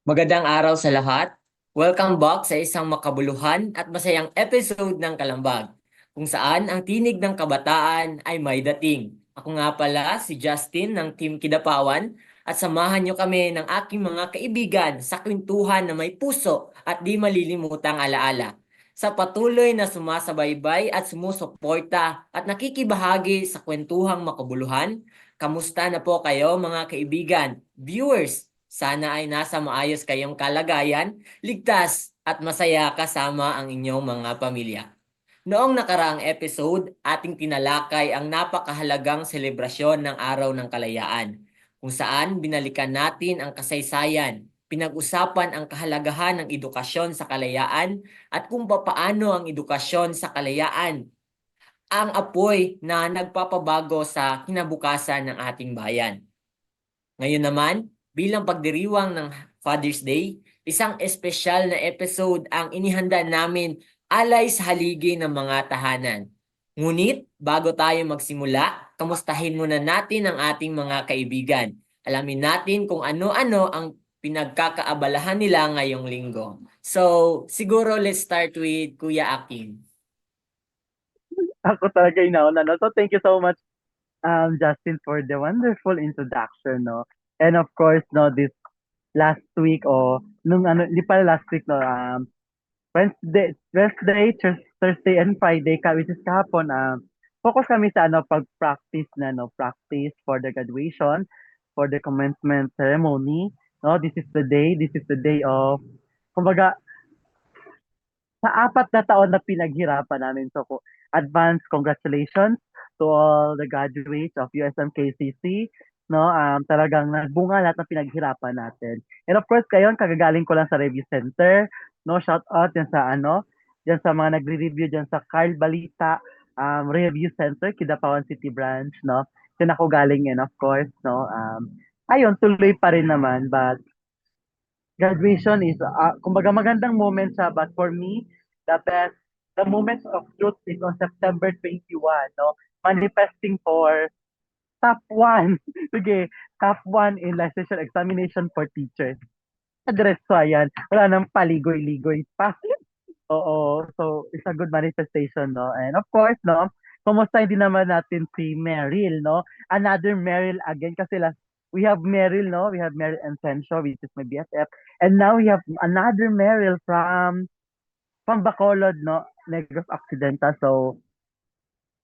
Magandang araw sa lahat. Welcome back sa isang makabuluhan at masayang episode ng Kalambag, kung saan ang tinig ng kabataan ay may dating. Ako nga pala si Justin ng Team Kidapawan at samahan niyo kami ng aking mga kaibigan sa kwentuhan na may puso at di malilimutang alaala. Sa patuloy na sumasabaybay at sumusuporta at nakikibahagi sa kwentuhang makabuluhan, kamusta na po kayo mga kaibigan, viewers? Sana ay nasa maayos kayong kalagayan, ligtas at masaya kasama ang inyong mga pamilya. Noong nakaraang episode, ating tinalakay ang napakahalagang selebrasyon ng Araw ng Kalayaan, kung saan binalikan natin ang kasaysayan, pinag-usapan ang kahalagahan ng edukasyon sa kalayaan at kung papaano ang edukasyon sa kalayaan ang apoy na nagpapabago sa kinabukasan ng ating bayan. Ngayon naman, bilang pagdiriwang ng Father's Day, isang espesyal na episode ang inihanda namin alay sa haligi ng mga tahanan. Ngunit, bago tayo magsimula, kamustahin muna natin ang ating mga kaibigan. Alamin natin kung ano-ano ang pinagkakaabalahan nila ngayong linggo. So, siguro let's start with Kuya Akim. Ako talaga inauna, no? So, thank you so much, Justin, for the wonderful introduction, no? And of course, no, this last week, nung ano, hindi pala last week, no, Thursday, and Friday, which is kahapon, focus kami sa, pag-practice practice for the graduation, for the commencement ceremony, no? This is the day of, kumbaga, sa 4 na taon na pinaghirapan namin. So, advance congratulations to all the graduates of USMKCC. No, talagang nagbunga lahat ng pinaghirapan natin. And of course, kayon kagagaling ko lang sa review center. No, shout out yan sa yan sa mga nagre-review diyan sa Carl Balita Review Center, Kidapawan City Branch, no. Diyan ako galing yan, of course, no. Ayun, tuloy pa rin naman, but graduation is, kumbaga magandang moment siya, but for me, the moment of truth is on September 21, no? Manifesting for top 1. Sige, top 1 in licensure examination for teachers. Diretso yan. Wala nang paligoy-ligoy pa. Oo, so it's a good manifestation, no? And of course, no, kumusta hindi naman natin si Meryl, no? Another Meryl again kasi we have Meryl, no? We have Meryl Encencio, which is my BFF. And now we have another Meryl from Bacolod, no? Negros Occidental. So,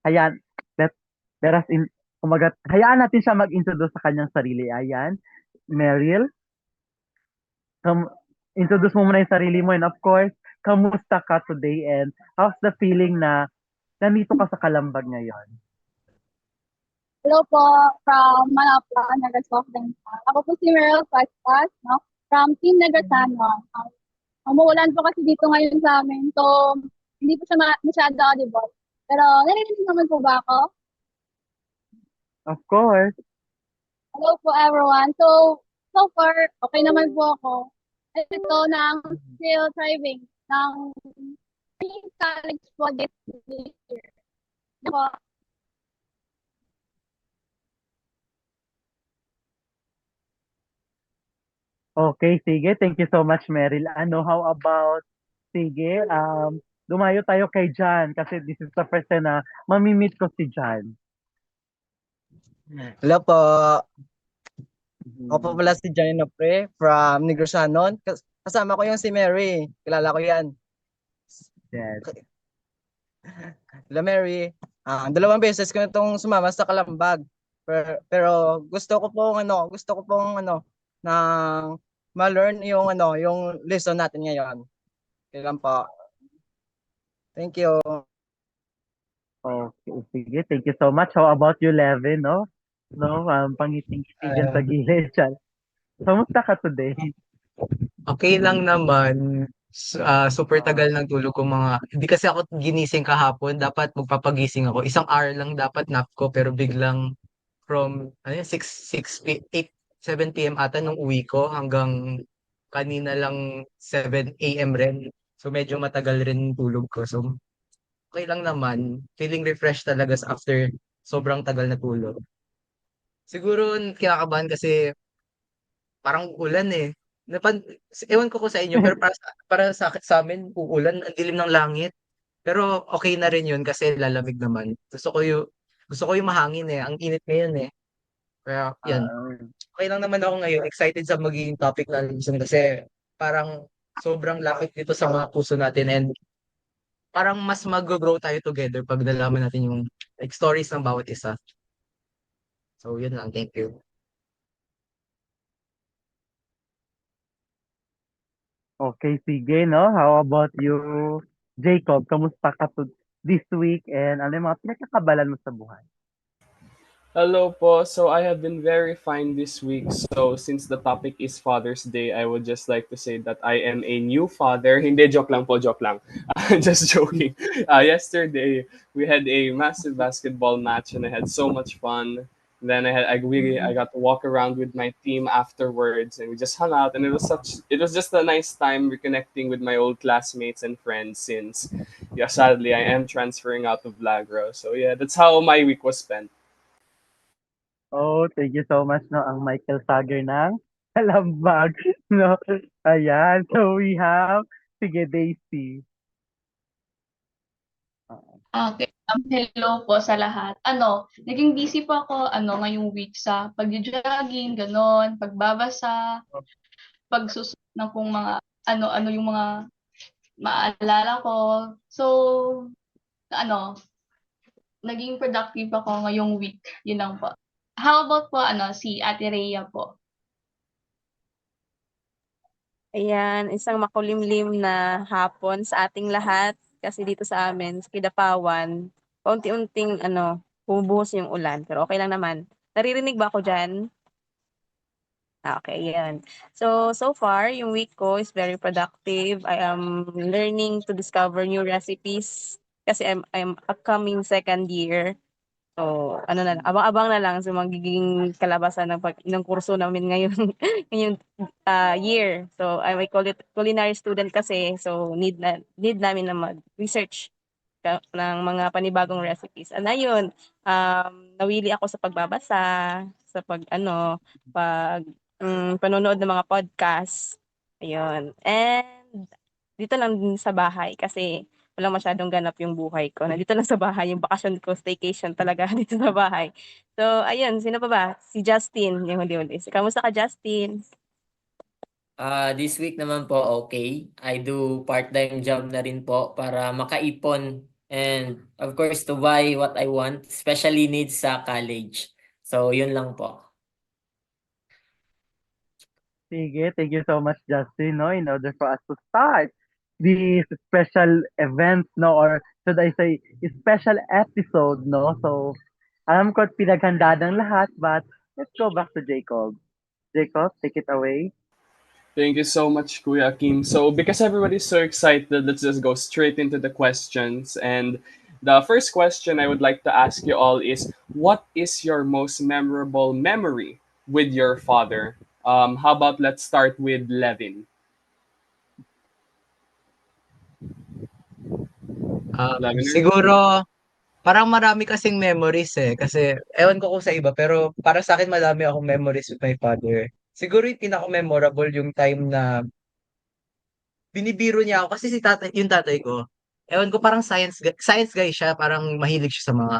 ayan, let, let us kumaga, hayaan natin siya mag-introduce sa kanyang sarili. Ayan, Meryl, come, introduce mo muna yung sarili mo, and of course, kamusta ka today and how's the feeling na nandito ka sa Kalambag ngayon? Hello po, from Manapa, Nagasofden. Ako po si Meryl Pastas, no? From Team Negasano. Umuulan po kasi dito ngayon sa amin, so hindi po siya masyado audible. Pero narinig naman po ba ako? Of course. Hello po everyone. So far, okay naman po ako. Ito nang still thriving ng college po this year. Ako, Okay, sige. Thank you so much, Meryl. How about, sige, dumayo tayo kay John kasi this is the first time na mamimit ko si John. Hello po. Ako po Mhm. pala si Johnny Nopre from Negros Anon. Kasama ko yung si Mary. Kilala ko yan. Yes. Hello Mary. Dalawang beses ko na itong sumama sa Kalambag. Pero gusto ko pong na ma-learn yung lesson natin ngayon. Kailan po. Thank you. Okay, sige. Thank you so much. How about you, Levin, no? No, pangiting-ngiti dyan sa Ah, gilid dyan. Kamusta ka today? okay lang naman. Super Ah, tagal ng tulog ko mga. Hindi kasi ako ginising kahapon. Dapat magpapagising ako. Isang hour lang dapat nap ko. Pero biglang from 8, 7 p.m. ata nung uwi ko hanggang kanina lang 7 a.m. rin. So medyo matagal rin yung tulog ko. So okay lang naman. Feeling refreshed talaga after sobrang tagal na tulog. Siguro kinakabahan kasi parang ulan eh. napan ewan ko kung sa inyo, pero para sa amin uulan, ang dilim ng langit. Pero okay na rin yun kasi lalamig naman. Gusto ko yung mahangin, eh, ang init ngayon, eh. Kaya 'yan, Ah, okey lang naman ako ngayon, excited sa magiging topic natin kasi parang sobrang lapit nito sa mga puso natin and parang mas maggo-grow tayo together 'pag nalaman natin yung like stories ng bawat isa. So yun lang, thank you. okay, sige, no? How about you, Jacob? Kamusta ka this week and ano yung mga pinagkakabalan mo sa buhay? Hello po. So I have been very fine this week. So since the topic is Father's Day, I would just like to say that I am a new father. Hindi, joke lang po, joke lang. Just joking. Yesterday, we had a massive basketball match and I had so much fun. Then I got to walk around with my team afterwards and we just hung out and it was just a nice time reconnecting with my old classmates and friends since yeah, sadly I am transferring out of Lagro. So yeah, that's how my week was spent. Oh, thank you so much, no? Ang Michael Sager ng Kalambag, no? Ayan, so we have, sige, Daisy. Okay. Hello po sa lahat. Naging busy po ako ngayong week sa pagjo-jogging, gano'n, pagbabasa, pagsusuot ng kung mga ano-ano yung mga maalala ko. So, ano, naging productive ako ngayong week. Yun lang po. How about po si Ate Rhea po? Ayan, isang makulimlim na hapon sa ating lahat kasi dito sa amin, sa Kidapawan, paunti-unting bumubuhos yung ulan pero okay lang naman. Naririnig ba ako diyan? Okay, 'yan. So far yung week ko is very productive. I am learning to discover new recipes kasi I'm upcoming second year. So ano na, abang-abang na lang sa magiging kalabasan ng kurso namin ngayon ngayong year. So I'm a culinary student kasi so need namin na mag-research ng mga panibagong recipes. Ayun, nawili ako sa pagbabasa, sa panonood ng mga podcast. Ayun. And dito lang din sa bahay kasi walang masyadong ganap yung buhay ko. Nandito lang sa bahay, yung bakasyon ko, staycation talaga dito sa bahay. So, ayun, sino pa ba? Si Justin, yung huli-huli. Kamusta ka, Justin? This week naman po, okay. I do part-time job na rin po para makaipon and of course to buy what I want, especially needs sa college. So, yun lang po. Sige, thank you so much, Justin, no? In order for us to start this special event, no? Or should I say, special episode, no? So, alam ko pinaghanda ng lahat, but let's go back to Jacob. Jacob, take it away. Thank you so much, Kuya Kim. So, because everybody's so excited, let's just go straight into the questions. And the first question I would like to ask you all is what is your most memorable memory with your father? How about let's start with Levin? Leviner? Siguro parang marami kasing memories, eh, kasi ewan ko kung sa iba pero para sa'kin madami akong memories with my father. Siguro yung pinaka-memorable yung time na binibiro niya ako kasi yung tatay ko, ewan ko parang science guy siya, parang mahilig siya sa mga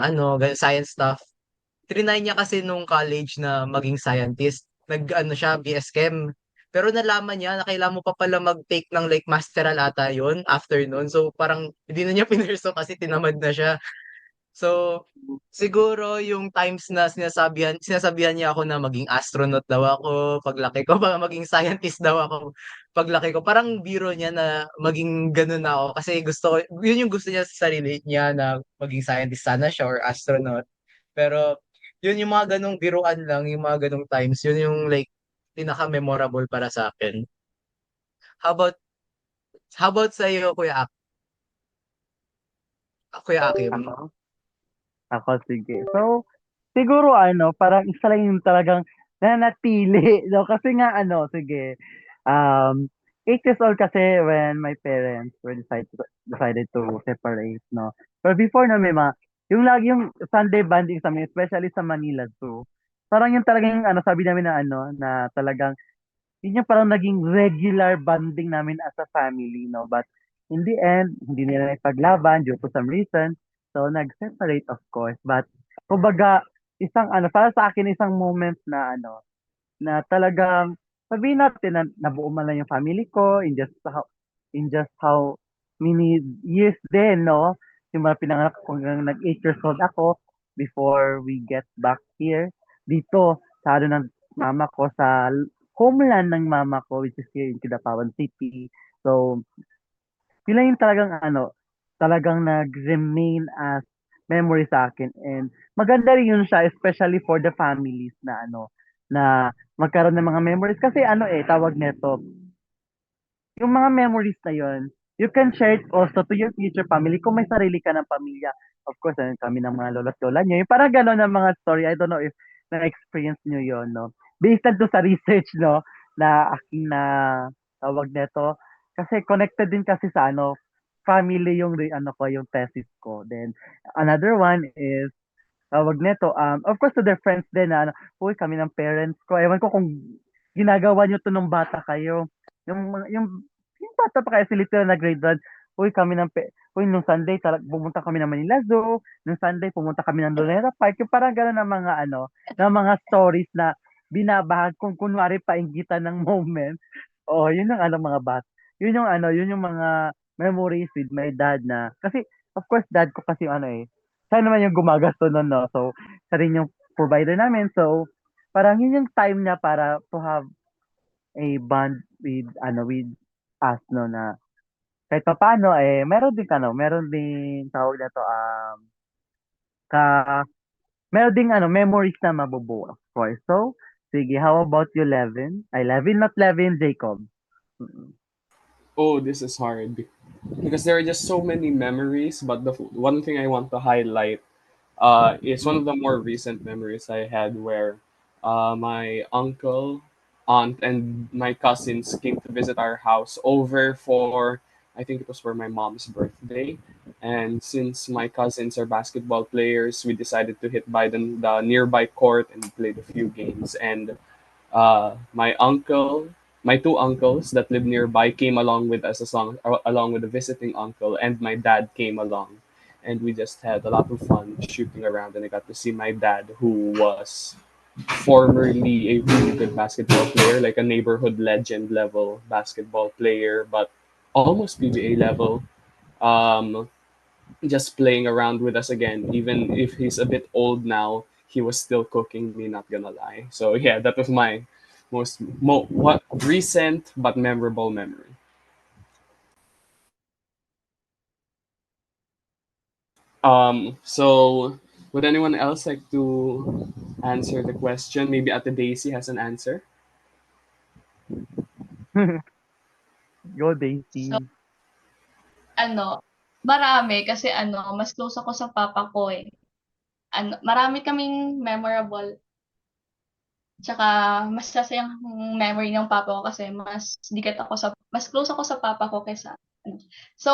science stuff. Triny niya kasi nung college na maging scientist. Nag-ano siya, BS Chem. Pero nalaman niya na kailangan mo pa pala mag-take ng like masteral ata yun after nun. So parang hindi na niya pinurso kasi tinamad na siya. So, siguro yung times na sinasabihan niya ako na maging astronaut daw ako paglaki ko, baka maging scientist daw ako paglaki ko. Parang biro niya na maging gano'n ako kasi yun yung gusto niya sa sarili niya na maging scientist sana siya or astronaut. Pero yun yung mga gano'ng biruan lang, yung mga gano'ng times, yun yung like pinaka-memorable para sa akin. How about how about sa iyo, Kuya Akim? Ako? Ako, sige. So, siguro parang isa lang yung talagang nananatili, no? Kasi nga sige, um, 8 years old kasi when my parents were decided to separate, no? But before na may yung lagi yung Sunday bonding sa amin, especially sa Manila too. Parang yung talagang sabi namin na na talagang yun yung parang naging regular bonding namin as a family, no? But in the end, hindi nila ipaglaban due to some reason. So, nag-separate, of course. But, kumbaga, para sa akin, isang moment na, na talagang, sabihin natin na nabuo man lang yung family ko in just how many years din, no? Yung mga pinanganak ko hanggang nag 8 years old ako before we get back here dito sa ng mama ko sa homeland ng mama ko which is here in Kidapawan City. So, yun lang yung talagang nag-remain as memory sa akin. And maganda rin yun siya, especially for the families na na magkaroon ng mga memories. Kasi tawag nito, yung mga memories na yun, you can share it also to your future family kung may sarili ka ng pamilya. Of course, kami ng mga lola't lola nyo. Yung parang gano'n ng mga story. I don't know if na-experience nyo yun, no? Based lang to sa research, no? Na aking na tawag nito. Kasi connected din kasi sa family yung yung thesis ko. Then another one is tawag nito, of course to their friends din na uy, kami ng parents ko. Ewan ko kung ginagawa nyo to nung bata kayo. Yung bata pa kayo, si literal na grade 1, uy, uy, nung Sunday, pumunta kami ng Manila Zoo. Nung Sunday, pumunta kami ng Luneta Park. Yung parang gano'n ng mga, ng mga stories na binabahag kung kunwari painggitan ng moment. Oo, yun yung mga yun yung mga memories with my dad na, kasi, of course, dad ko kasi siya naman yung gumagasto nun, no? So, siya rin yung provider namin. So, parang yun yung time niya para to have a bond with us, no, na kahit pa paano, meron din, tawag na to, ka, meron ding, memories na mabubuo, of course. So, sige, how about you, Levin? Ay, Levin, not Levin, Jacob. Mm-mm. Oh, this is hard because there are just so many memories. But the one thing I want to highlight is one of the more recent memories I had where my uncle, aunt, and my cousins came to visit our house over for, I think it was for my mom's birthday. And since my cousins are basketball players, we decided to hit by the nearby court and played a few games. And my two uncles that live nearby came along with us along with a visiting uncle, and my dad came along, and we just had a lot of fun shooting around. And I got to see my dad, who was formerly a really good basketball player, like a neighborhood legend level basketball player, but almost PBA level. Um, just playing around with us again, even if he's a bit old now. He was still cooking me, not gonna lie. So yeah, that was my what recent but memorable memory. So would anyone else like to answer the question? Maybe Ate Daisy has an answer. Go, So, Daisy. marami kasi mas close ako sa papa ko eh. Marami kaming memorable tsaka mas sasayang memory ng papa ko kasi mas close ako sa papa ko kaysa ano. So,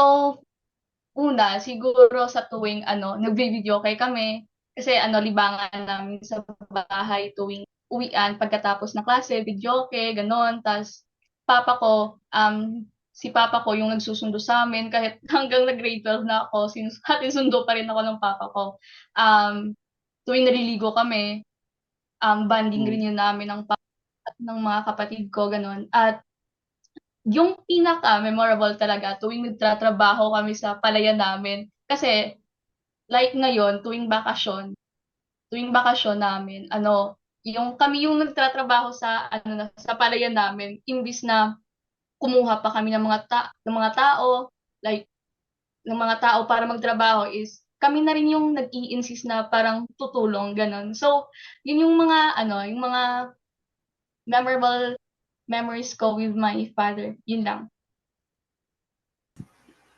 una, siguro sa tuwing nagvi-videoke kami kasi libangan namin sa bahay tuwing uwian pagkatapos ng klase, videoke, gano'n. Tas si papa ko yung nagsusundo sa'min kahit hanggang nag-grade 12 na ako, hatid-sundo pa rin ako ng papa ko. Tuwing naliligo kami, bonding Mm. rin yun namin ng mga kapatid ko, gano'n. At yung pinaka-memorable talaga tuwing nagtatrabaho kami sa palayan namin. Kasi like ngayon, tuwing bakasyon namin, kami yung nagtatrabaho sa palayan namin imbis na kumuha pa kami ng mga tao, like ng mga tao para magtrabaho is kami na rin yung nag-i-insist na parang tutulong, gano'n. So, yun yung mga memorable memories ko with my father. Yun lang.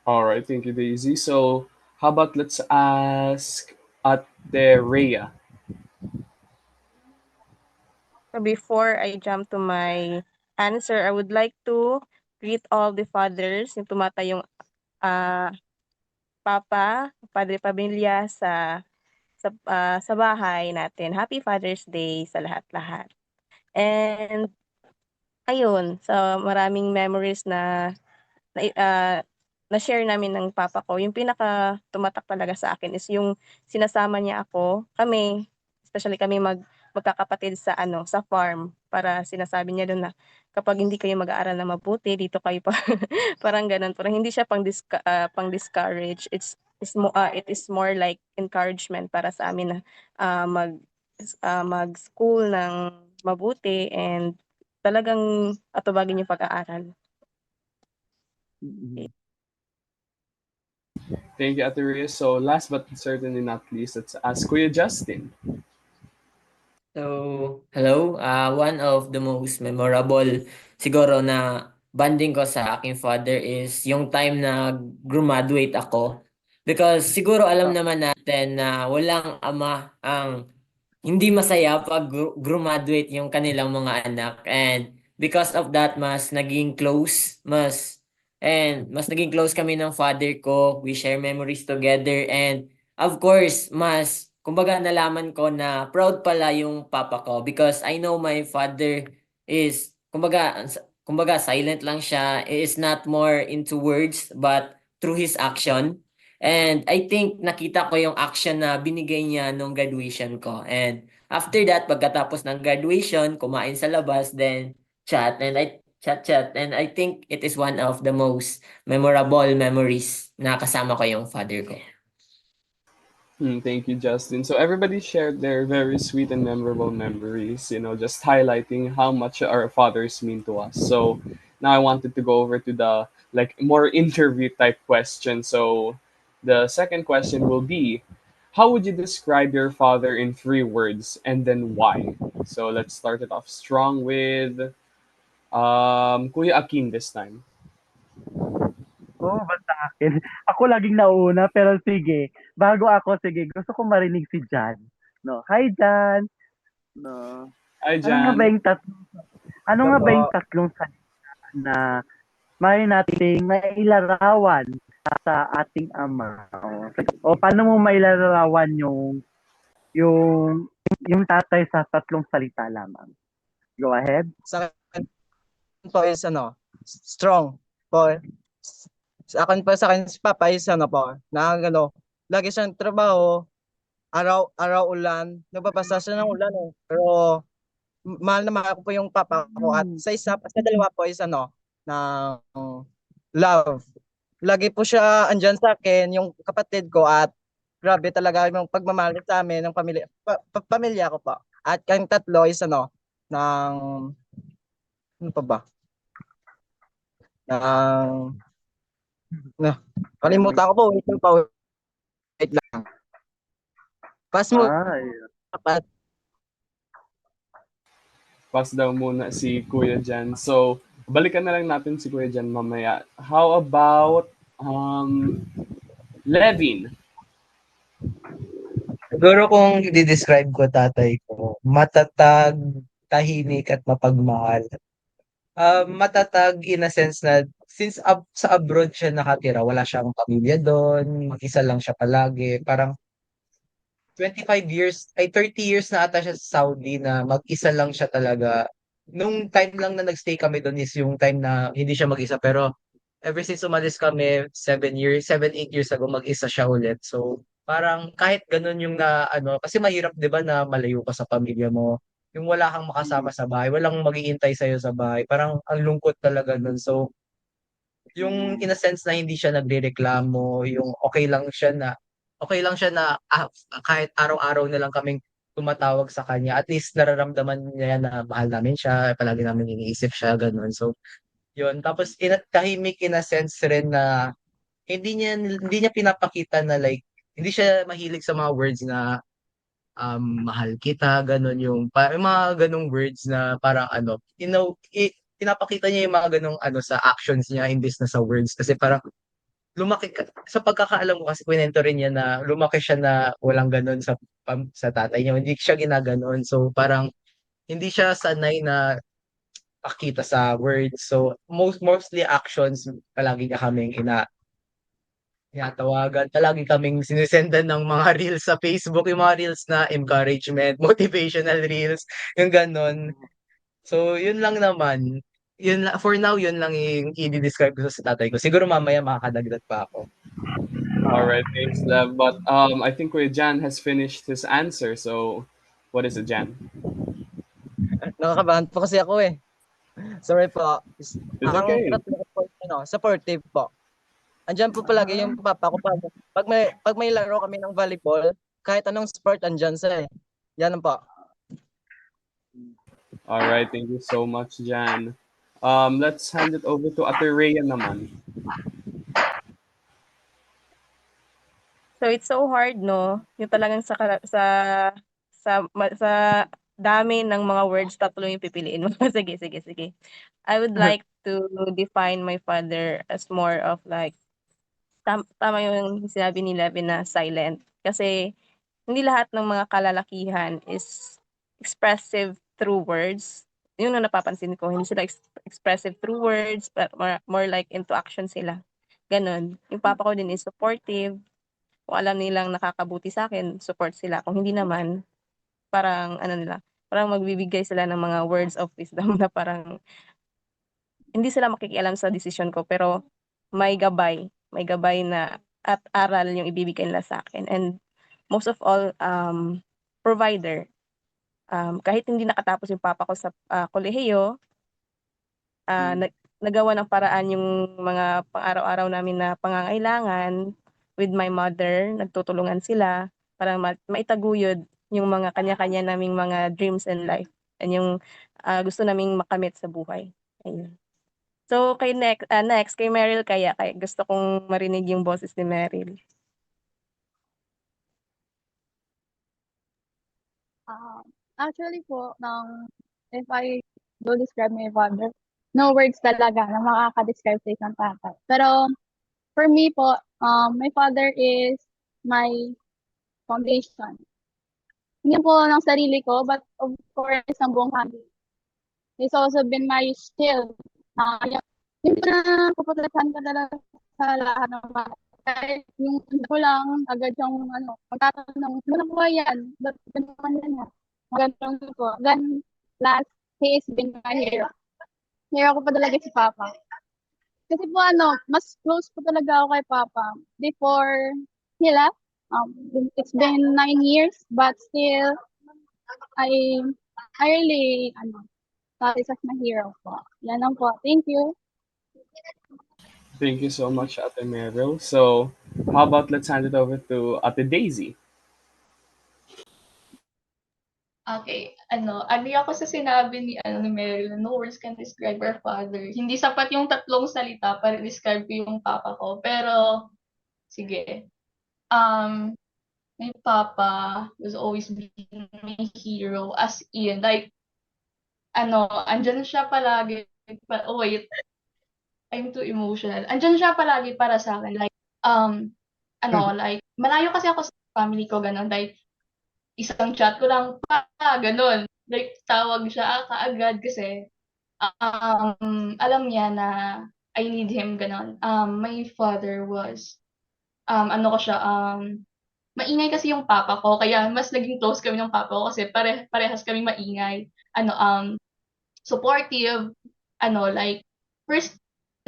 All right, thank you, Daisy. So how about let's ask Ate Rhea. So before I jump to my answer, I would like to greet all the fathers, yung tumatayong papa, padre pamilya sa bahay natin. Happy Father's Day sa lahat-lahat. And ayun, sa maraming memories na-share namin ng papa ko, yung pinaka tumatak talaga sa akin is yung sinasama niya kami, especially kami magkakapatid sa ano, sa farm. Para sinasabi niya dun na, "Kapag hindi kayo mag-aaral na mabuti, dito kayo pa." Parang gano'n. Parang hindi siya pang-discourage. It is more like encouragement para sa amin na, ah, mag mag-school ng mabuti and talagang atubagin yung pag-aaral. Mm. Thank you, Ate Rhea. So last but certainly not least, let's ask Kuya Justin. So, hello. One of the most memorable siguro na bonding ko sa aking father is yung time na graduate ako. Because siguro alam naman natin na walang ama ang hindi masaya pag graduate yung kanilang mga anak. And because of that, mas naging close kami ng father ko. We share memories together. And of course, kumbaga nalaman ko na proud pala yung papa ko because I know my father is, kumbaga silent lang siya. He is not more into words but through his action. And I think nakita ko yung action na binigay niya nung graduation ko. And after that, pagkatapos ng graduation, kumain sa labas, then chat. And I think it is one of the most memorable memories na kasama ko yung father ko. Thank you, Justin. So everybody shared their very sweet and memorable memories, just highlighting how much our fathers mean to us. So now I wanted to go over to the more interview type question. So the second question will be, how would you describe your father in 3 words and then why? So let's start it off strong with Kuya Akin this time. Ba't sa akin? Ako laging nauna, pero sige. Bago ako, sige, gusto ko marinig si Jan. No, hi Jan. No. Hi, Ano nga ba Jan. yung tatlong ano nga ba yung tatlong salita na may nating mailarawan sa ating ama? O paano mo mailarawan yung yung tatay sa tatlong salita lamang? Go ahead. Sa akin po is strong po. Sa akin si Papa is lagi siyang trabaho, araw-araw ulan, nagbabasa siya ng ulan eh. Pero mahal na mahal ko po yung papa ko at sa dalawa po is ng love. Lagi po siya andyan sa akin, yung kapatid ko at grabe talaga yung pagmamahal niya sa amin ng pamilya ko po. At yung tatlo is ng ano pa ba? Ng kalimutan ko po, wait lang. Pass mo Ay. dapat. Pass daw muna si Kuya Jan. So, balikan na lang natin si Kuya Jan mamaya. How about Levin? Siguro kung i-describe ko tatay ko, matatag, tahimik at mapagmahal. Matatag in a sense na since sa abroad siya nakatira, wala siyang pamilya doon, mag-isa lang siya palagi. Parang 30 years na ata siya sa Saudi na mag-isa lang siya talaga. Nung time lang na nagstay kami doon is yung time na hindi siya mag-isa. Pero ever since umalis kami, 8 years ago, mag-isa siya ulit. So, parang kahit ganun yung kasi mahirap 'di ba na malayo ka sa pamilya mo. Yung wala kang makasama sa bahay, walang mag-iintay sa'yo sa bahay. Parang ang lungkot talaga nun. So, yung in a sense na hindi siya nagrereklamo, yung okay lang siya na kahit araw-araw na lang kaming tumatawag sa kanya, at least nararamdaman niya na mahal namin siya, palagi namin iniisip siya, ganun. So, yun. Tapos, tahimik in a sense rin na hindi niya pinapakita na like, hindi siya mahilig sa mga words na mahal kita, ganun yung mga ganung words na parang pinapakita niya yung mga ganung sa actions niya imbes na sa words kasi parang sa pagkakaalam ko kasi kwento rin niya na lumaki siya na walang ganun sa tatay niya, hindi siya ginaganon. So parang hindi siya sanay na pakita sa words. So mostly actions palagi niya kaming tinatawagan. Palagi kaming sinisendan ng mga reels sa Facebook, yung mga reels na encouragement, motivational reels, yung gano'n. So, yun lang naman. yun lang, for now, yun lang yung i-describe ko sa tatay ko. Siguro mamaya makakadagdag pa ako. All right, thanks, Lev. But I think Kuya Jan has finished his answer. So, what is it, Jan? Nakakabahan po kasi ako eh. Sorry po. It's Ang okay. hirap na po, supportive po. Andyan po palagi yung papa ko pag may laro kami ng volleyball, kahit anong sport andyan siya eh. Yan po. All right, thank you so much, Jan. Let's hand it over to Ate Rhea naman. So it's so hard, no? Yung talagang sa dami ng mga words, tatlo yung pipiliin mo. Sige. I would like to define my father as more of like, tama yung sinabi ni Levin na silent. Kasi hindi lahat ng mga kalalakihan is expressive through words. Yun ang napapansin ko. Hindi sila expressive through words, but more like into action sila. Ganon. Yung papa ko din is supportive. Kung alam nilang nakakabuti sa akin, support sila. Kung hindi naman, parang parang magbibigay sila ng mga words of wisdom na parang hindi sila makikialam sa desisyon ko, pero may gabay na at aral yung ibibigay nila sa akin. And most of all, provider. Kahit hindi nakatapos yung papa ko sa kolehiyo, nagawa ng paraan yung mga pang-araw-araw namin na pangangailangan with my mother. Nagtutulungan sila para maitaguyod yung mga kanya-kanya naming mga dreams in life and yung gusto naming makamit sa buhay. Ayun. So, next, kay Meryl kaya gusto kong marinig yung boses ni Meryl. Actually po, if I do describe my father, no words talaga na makaka-describe sa isang tatay. Pero for me po, my father is my foundation. Hindi po ng sarili ko, but of course, ng buong family. He's also been my shield. Yung pinapuputlasan ko talaga sa lahat ng mga. Kahit yung ko lang, agad yung magtatanong, ano po yan? Ba't naman yan? Ganun po. Then, last, he has been my hero. Hero ko pa talaga si Papa. Kasi po mas close po talaga ako kay Papa. Before he left, it's been 9 years, but still, I really, thought he's my hero po. Yan lang po. Thank you. Thank you so much, Ate Meryl. So, how about let's hand it over to Ate Daisy? Okay, agree ako sa sinabi ni Meryl, no words can describe our father. Hindi sapat yung tatlong salita para describe ko yung papa ko. Pero, sige. My papa was always being my hero, as in, like, andyan siya palagi. Oh, wait, I'm too emotional. Andyan siya palagi para sa akin. Like, like, malayo kasi ako sa family ko, ganun. Like, isang chat ko lang, ganun. Like, tawag siya kaagad kasi, alam niya na I need him, ganun. My father was, maingay kasi yung papa ko, kaya mas naging close kami ng papa ko kasi parehas kami maingay. Supportive, like,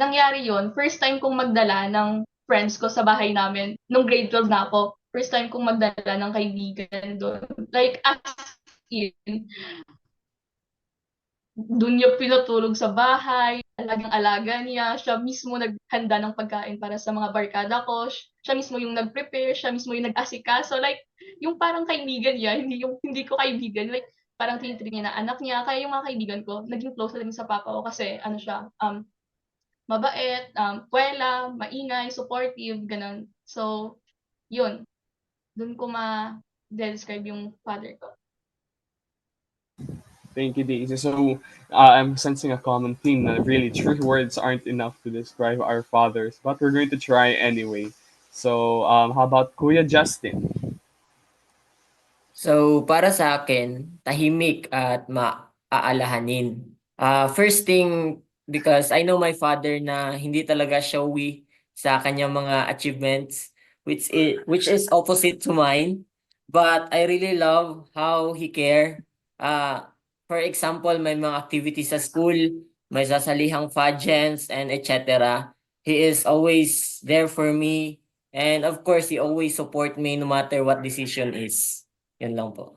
nangyari yon first time kong magdala ng friends ko sa bahay namin, nung grade 12 na ako, first time kong magdala ng kaibigan doon. Like, as in, doon niya pinatulog sa bahay, alagang-alaga niya, siya mismo naghanda ng pagkain para sa mga barkada ko, siya mismo yung nag-prepare, siya mismo yung nag-asikaso, like, yung parang kaibigan niya, hindi ko kaibigan, like, parang tinitreat niya na anak niya, kaya yung mga kaibigan ko, naging close na din sa papa ko kasi, siya, mabait, puwela, maingay, supportive, ganun. So, yun, dun ko ma-describe yung father ko. Thank you, Daisy. So, I'm sensing a common theme that really 3 words aren't enough to describe our fathers, but we're going to try anyway. So, how about Kuya Justin? So, para sa akin, tahimik at maaalahanin. First thing, because I know my father na hindi talaga showy sa kanyang mga achievements, which is opposite to mine. But I really love how he care. For example, may mga activities sa school, may sasalihang pageants and etc. He is always there for me. And of course, he always support me no matter what decision is. Yun lang po.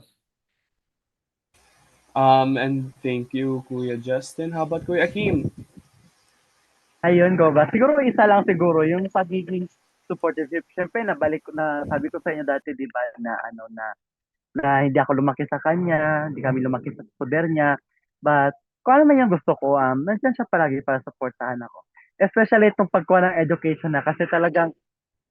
And thank you, Kuya Justin. How about Kuya Akim? Ayun, go ba? Siguro isa lang siguro yung pagiging supportive. Siyempre, nabalik ko na, sabi ko sa inyo dati, di ba, na hindi ako lumaki sa kanya, hindi kami lumaki sa poder niya. But kung ano man yung gusto ko, nandiyan siya palagi para supportahan ako. Especially itong pagkuha ng education na kasi talagang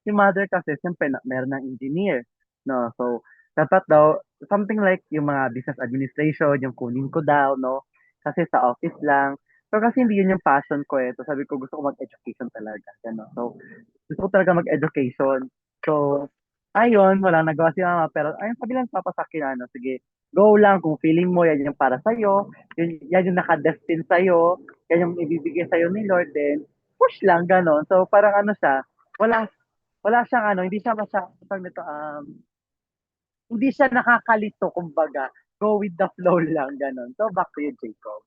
si mother kasi siyempre meron ng engineer, no? So, dapat daw, something like yung mga business administration, yung kunin ko daw, no? Kasi sa office lang. So, kasi hindi yun yung passion ko eh. So, sabi ko, gusto ko mag-education talaga. Gano. So, gusto ko talaga mag-education. So, ayun, walang nagawa si mama. Pero, ayun, sabi lang papa sa akin, ano, sige, go lang. Kung feeling mo, yan yung para sa'yo. Yan yung nakadestin sa'yo. Yan yung ibibigay sa'yo ni Lord. Then, push lang, gano'n. So, parang ano siya, wala wala siyang ano, hindi siya tawag nito, hindi siya nakakalito kumbaga. Go with the flow lang, gano'n. So, back to you, Jacob.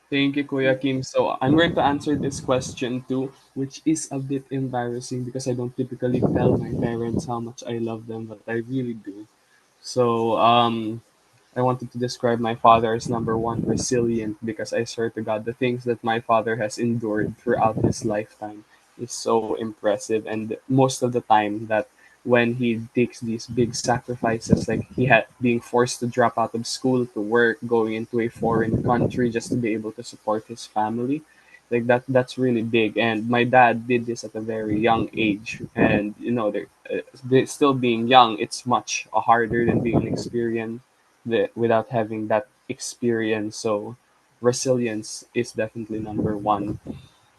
Thank you, Kuya Kim. So I'm going to answer this question too, which is a bit embarrassing because I don't typically tell my parents how much I love them, but I really do. So I wanted to describe my father as number one, resilient, because I swear to God, the things that my father has endured throughout his lifetime is so impressive. And most of the time, that when he takes these big sacrifices, like he had being forced to drop out of school to work, going into a foreign country just to be able to support his family, like that's really big. And my dad did this at a very young age, and they still being young, it's much harder than being experienced without having that experience. So resilience is definitely number one.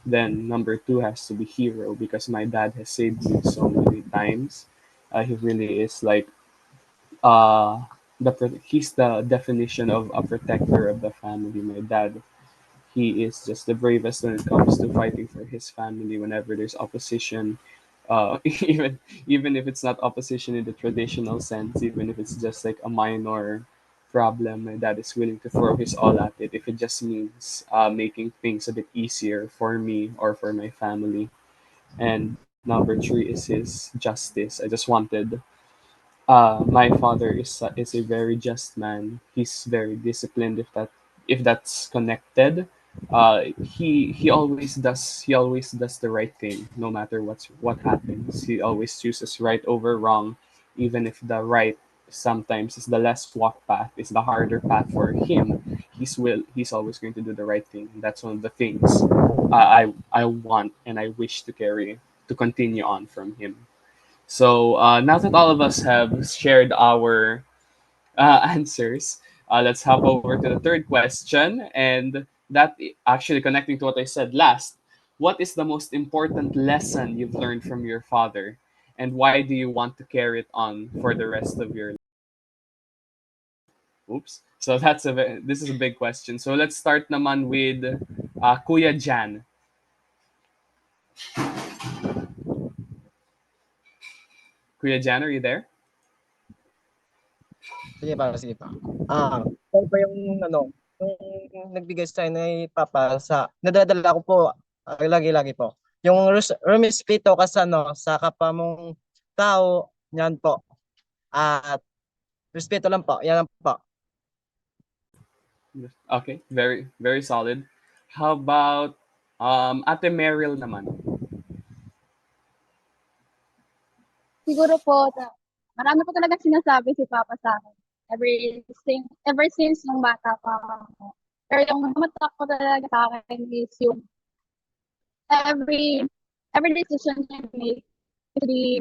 Then number two has to be hero, because my dad has saved me so many times. He really is like uh he's the definition of a protector of the family. My dad, he is just the bravest when it comes to fighting for his family whenever there's opposition. Even if it's not opposition in the traditional sense, even if it's just like a minor problem, my dad is willing to throw his all at it if it just means making things a bit easier for me or for my family. And number three is his justice. I just wanted my father is a very just man. He's very disciplined. If that's connected, he always does the right thing no matter what happens. He always chooses right over wrong, even if the right sometimes is the less walked path, is the harder path for him. He's always going to do the right thing. That's one of the things I want and I wish to continue on from him. So now that all of us have shared our answers, let's hop over to the third question. And that actually connecting to what I said last. What is the most important lesson you've learned from your father? And why do you want to carry it on for the rest of your life? Oops. So this is a big question. So let's start naman with Kuya Jan. Kuya Jan, are you there? Sige pa, sige pa. Ano pa yung yung nagbigay sa ni Papa sa nadadala ko po lagi-lagi po. Yung respeto ka sa sa kapwa mong tao, yan po. At respeto lang po, yan lang po. Okay, very very solid. How about Ate Meryl naman? Siguro po, marami po talaga sinasabi si Papa sa akin. Ever since nung bata pa ako. Pero yung tumatak ko talaga sa akin is yung every every decision you make to be,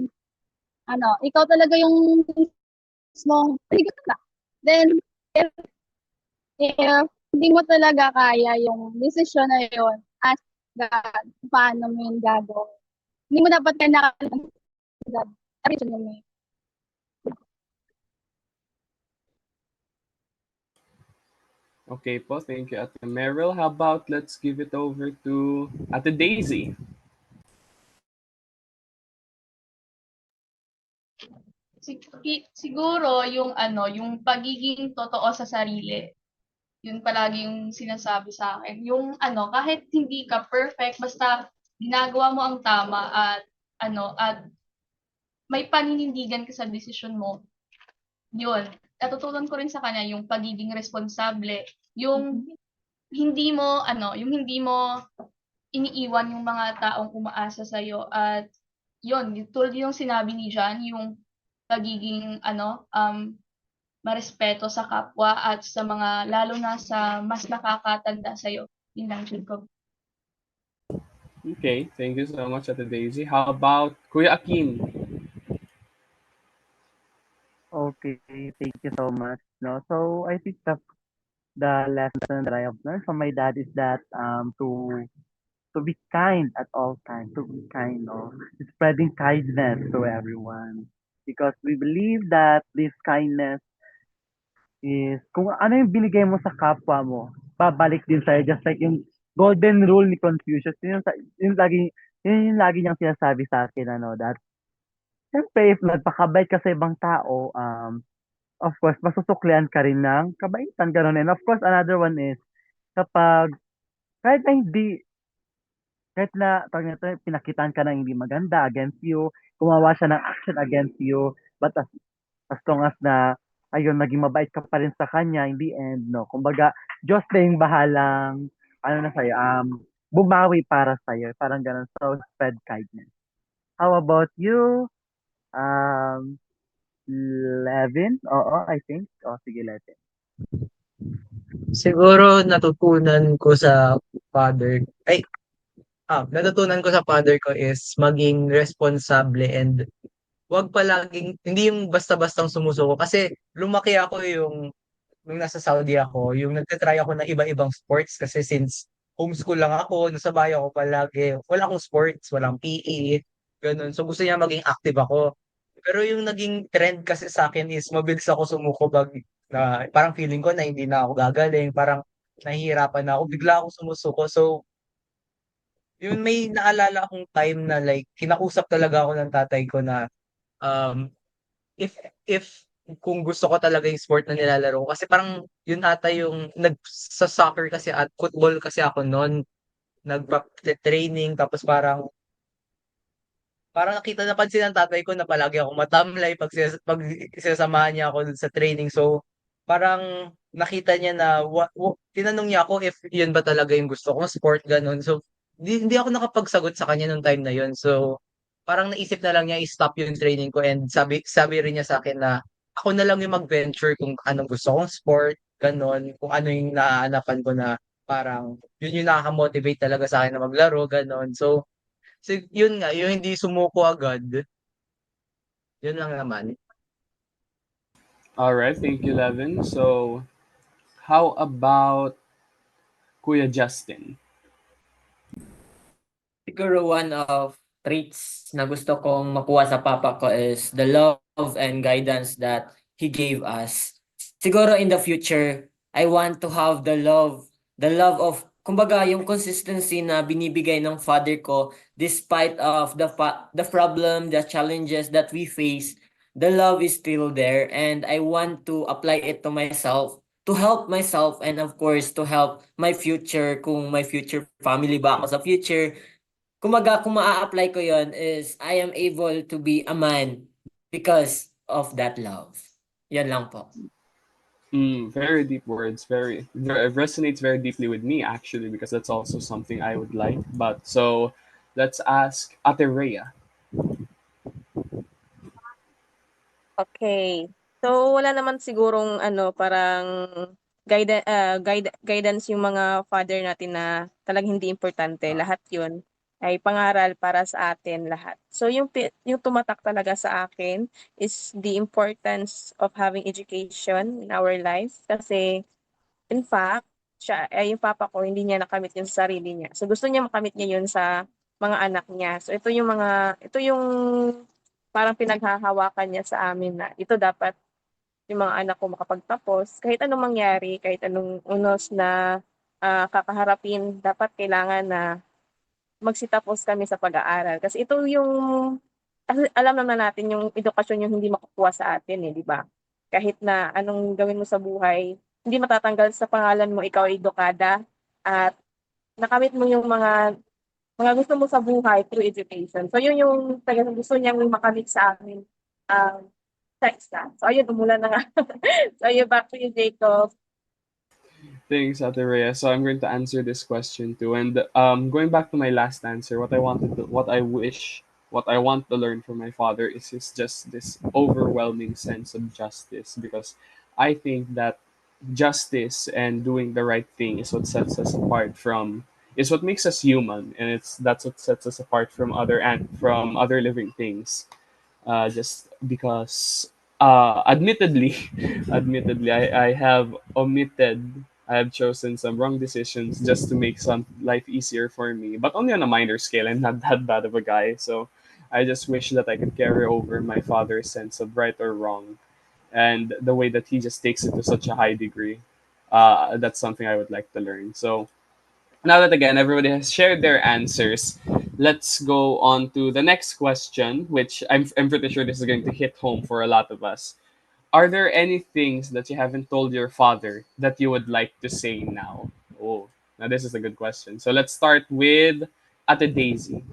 ikaw talaga yung mismong piligot ka. Then, if hindi mo talaga kaya yung decision na yun, ask God, paano mo yun gagawin. Hindi mo dapat kailangan God, decision mo yun. Okay po, thank you Ate Meryl. How about let's give it over to Ate Daisy? Siguro yung yung pagiging totoo sa sarili. Yun palagi yung sinasabi sa akin. Yung ano, kahit hindi ka perfect, basta ginagawa mo ang tama at may paninindigan ka sa desisyon mo, yun. Natutunan ko rin sa kanya yung pagiging responsable, yung hindi mo iniiwan yung mga taong umaasa sa'yo at yun, tulad yung sinabi ni John, yung pagiging marespeto sa kapwa at sa mga lalo na sa mas nakakatanda sa'yo. Yun lang yun ko. Okay, thank you so much, Ate Daisy. How about Kuya Akin? Okay, thank you so much. No, so I think the lesson that I have learned from my dad is that to be kind at all times, to be kind, no, spreading kindness to everyone, because we believe that this kindness is kung ano yung binigay mo sa kapwa mo, babalik din sa'yo, just like yung golden rule ni Confucius. Yun yung lagi niyang sinasabi sa akin, that siyempre if nagpakabait ka sa ibang tao, of course, masusuklian ka rin ng kabaitan, gano'n. And of course, another one is, kapag, kahit na hindi, kahit na, tawag nito, pinakitaan ka ng hindi maganda against you, gumawa siya ng action against you, but as long as na, ayun, naging mabait ka pa rin sa kanya, in the end, no. Kumbaga, Diyos na yung bahalang, ano na sa'yo, bumawi para sa'yo. Parang gano'n. So, spread kindness. How about you? Um, Levin? Oo, I think. O, sige, Levin. Siguro natutunan ko sa father, natutunan ko sa father ko is maging responsable and wag palaging, hindi yung basta-bastang sumusuko. Kasi lumaki ako nung nasa Saudi ako, yung nagtatry ako ng iba-ibang sports kasi since homeschool lang ako, nasa bahay ako palagi, wala akong sports, walang PE, ganun. So gusto niya maging active ako. Pero yung naging trend kasi sa akin is mabilis ako sumuko na parang feeling ko na hindi na ako gagaling, parang nahihirapan na ako, bigla ako sumusuko. So yun, may naalala akong time na like kinausap talaga ako ng tatay ko na um, if kung gusto ko talaga yung sport na nilalaro ko. Kasi parang yun ata yung sa soccer kasi at football kasi ako noon nagpa-training tapos parang napansin ng tatay ko na palagi ako matamlay pag sinasamahan niya ako dun sa training. So parang nakita niya na tinanong niya ako if yun ba talaga yung gusto kong sport ganun. So hindi ako nakapagsagot sa kanya nung time na yun. So parang naisip na lang niya i-stop yung training ko and sabi rin niya sa akin na ako na lang yung mag-venture kung anong gusto kong sport, ganun, kung ano yung nahaanapan ko na parang yun yung nakaka-motivate talaga sa akin na maglaro, ganun. So, yun nga, yung hindi sumuko agad, yun lang naman. All right, thank you, Levin. So, how about Kuya Justin? Siguro one of traits na gusto kong makuha sa papa ko is the love and guidance that he gave us. Siguro in the future, I want to have the love of, kumbaga, yung consistency na binibigay ng father ko despite of the problem, the challenges that we face, the love is still there and I want to apply it to myself to help myself and of course to help my future kung may future family ba ako sa future. Kumbaga, kung maa-apply ko yon is I am able to be a man because of that love. Yan lang po. Very deep words. It resonates very deeply with me actually because that's also something I would like. But so, let's ask Ate Rhea. Okay. So, wala naman sigurong parang guidance yung mga father natin na talagang hindi importante. Lahat yun ay pangaral para sa atin lahat. So, yung tumatak talaga sa akin is the importance of having education in our life. Kasi, in fact, yung papa ko, hindi niya nakamit yun sa sarili niya. So, gusto niya makamit niya yun sa mga anak niya. So, ito yung parang pinaghahawakan niya sa amin na ito dapat yung mga anak ko makapagtapos. Kahit anong mangyari, kahit anong unos na kakaharapin, dapat kailangan na magsitapos kami sa pag-aaral. Kasi ito yung, alam naman natin yung edukasyon yung hindi makukuha sa atin di ba? Kahit na anong gawin mo sa buhay, hindi matatanggal sa pangalan mo, ikaw ay edukada at nakamit mo yung mga gusto mo sa buhay through education. So yun yung talagang gusto niyang makamit sa amin sa isa. So ayun, umulan na nga. So ayun, back to you, Jacob. Thanks, Ate Rhea. So I'm going to answer this question too. And going back to my last answer, what I want to learn from my father is just this overwhelming sense of justice, because I think that justice and doing the right thing is what sets us apart from is what makes us human, and that's what sets us apart from other living things. Just because, admittedly, admittedly, I have chosen some wrong decisions just to make some life easier for me, but only on a minor scale. I'm not that bad of a guy, so I just wish that I could carry over my father's sense of right or wrong, and the way that he just takes it to such a high degree. That's something I would like to learn. So now that again everybody has shared their answers, let's go on to the next question, which I'm pretty sure this is going to hit home for a lot of us. Are there any things that you haven't told your father that you would like to say now? Oh, now this is a good question. So let's start with Ate Daisy.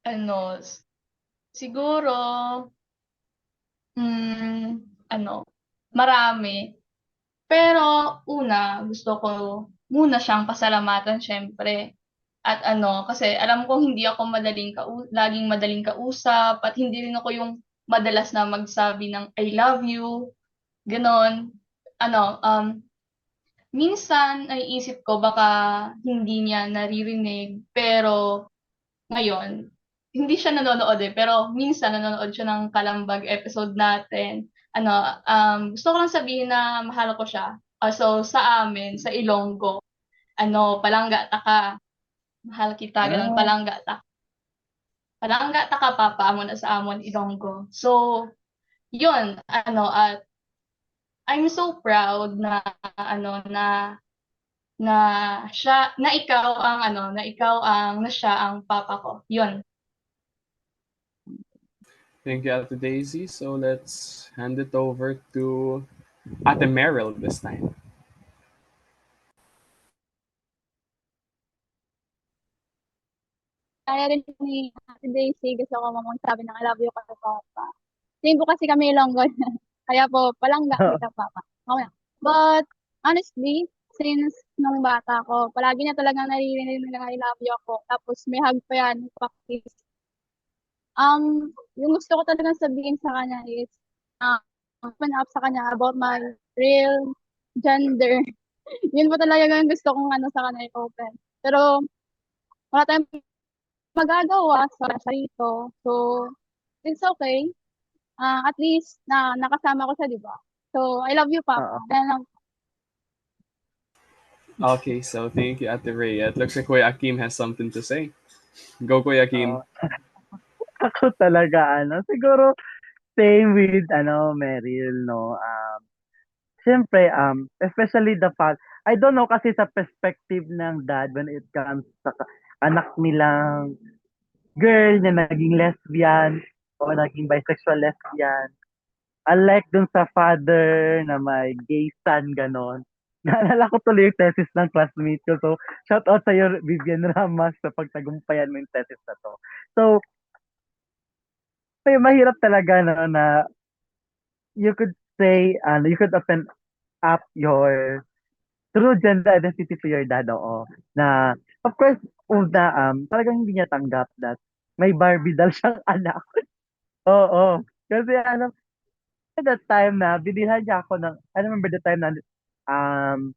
Ano, siguro, ano, marami. Pero una, gusto ko muna siyang pasalamatan siyempre. At ano, kasi alam ko hindi ako laging madaling kausap at hindi rin ako yung madalas na magsabi ng I love you, gano'n. Ano, minsan naiisip ko baka hindi niya naririnig, pero ngayon, hindi siya nanonood eh, pero minsan nanonood siya ng Kalambag episode natin. Ano, gusto ko lang sabihin na mahal ko siya. So, sa amin, sa Ilonggo, ano, palangga ta ka, mahal kita, ganun, Ah, palangga ta ka, papa, amo na sa amon, Ilonggo. So, yun, ano, at I'm so proud na, ano, na na siya ang papa ko. Yun. Thank you, Ate Daisy. So let's hand it over to Ate Meryl this time. Kaya rin ni Ate Daisy, gusto ko sabi ng I love you kay Papa. Same po kasi kami Ilonggo. Kaya po, palangga kita, Papa. Okay. But, honestly, since nung bata ko, palagi niya talaga naririnig na I love you ako. Tapos may hug pa yan, practice. Yung gusto ko talagang sabihin sa kanya is, open up sa kanya about my real gender. Yun po talaga yung gusto kong ano sa kanya i-open. Pero, wala tayong magagawa sa sarito. So, it's okay. At least na nakasama ko siya, di ba? So, I love you, Papa. oo. Yan lang. Okay, so thank you, Ate Rhea. It looks like Kuya Akim has something to say. Go, Kuya Oo. Akim. Ako talaga, siguro, same with, Meryl, no? Siyempre, especially the fact, I don't know kasi sa perspective ng dad when it comes sa anak nilang girl na naging lesbian o naging bisexual lesbian. Unlike dun sa father na may gay son, ganon. Naalala ko tuloy yung thesis ng classmate ko. So, shout out sa'yo, Vivian Ramas, sa pagtagumpayan mo yung thesis na to. So, mahirap talaga na you could say, you could open up your true gender identity to your dad, oo. Na, of course, una, talagang hindi niya tanggap that may Barbie doll siyang anak. Oo. Kasi at that time na binilhan niya ako ng, I remember the time na um,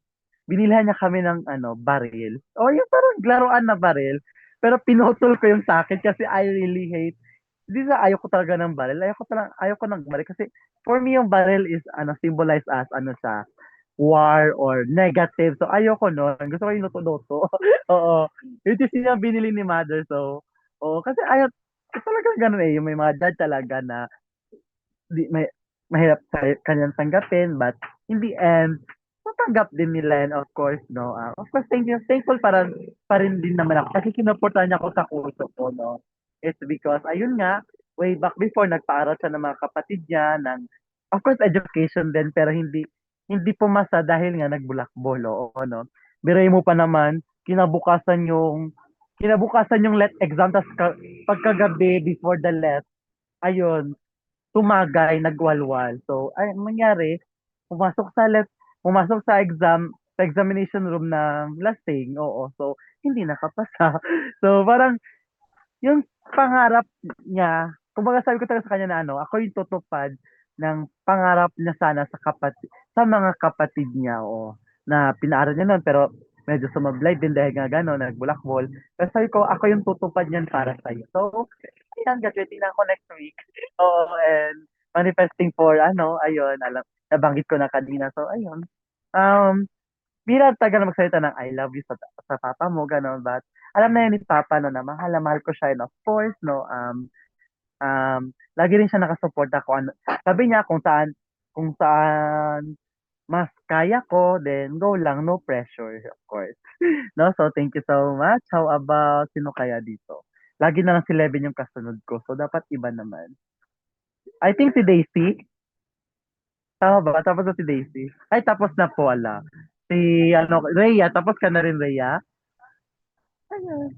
binilhan niya kami ng baril. O yung parang laruan na baril. Pero pinutol ko yung sa akin kasi I really hate. Hindi na ayaw ko talaga ng baril. Ayaw ko ng baril kasi for me yung baril is symbolize as sa war or negative. So ayoko nun. Gusto ko yung luto-luto. Oo. Which is yung binili ni mother. So, oo. Kasi talagang ganun eh. Yung may mga dad talaga na may mahirap kanyang tanggapin, but in the end, natanggap din nila, and of course, no, of course, thankful pa rin din naman ako kasi kinuportahan niya ako sa kurso ko, no. It's because, ayun nga, way back before, nagpaaral siya ng mga kapatid niya, ng, of course, education din, pero hindi pumasa dahil nga nagbulakbol, oo, no? Biruin mo pa naman, kinabukasan yung let exam, tas pagkagabi before the let, ayun, tumagay, nagwalwal. So, ay, ang nangyari, pumasok sa let, pumasok sa examination room ng lasing, oo. So, hindi nakapasa. So, parang, yung pangarap niya, kumbaga sabi ko talaga sa kanya na ano, ako yung tutupad ng pangarap niya sana sa mga kapatid niya, o na pinaaral niya nun, pero medyo sumablay din dahil nga gano'n, nagbulakbol. Pero sabi ko, ako yung tutupad niyan para sa iyo. So, ayan, graduating na ako next week. Oo, and manifesting for, ano, ayun, nabanggit ko na kanina. So, ayun. Um, Bira talaga na magsalita ng I love you sa papa mo, gano'n, but alam na yan ni papa, no, na mahal na mahal ko siya, and of course, no, lagi rin siya nakasuporta kung ano, sabi niya kung saan mas kaya ko, then go lang, no pressure, of course. No, so thank you so much. How about, sino kaya dito? Lagi na lang si Levin yung kasunod ko, so dapat iba naman. I think si Daisy. Tama ba? Tapos na si Daisy. Ay, tapos na po, ala. Si, ano, Rhea. Tapos ka na rin, Rhea. Ayun.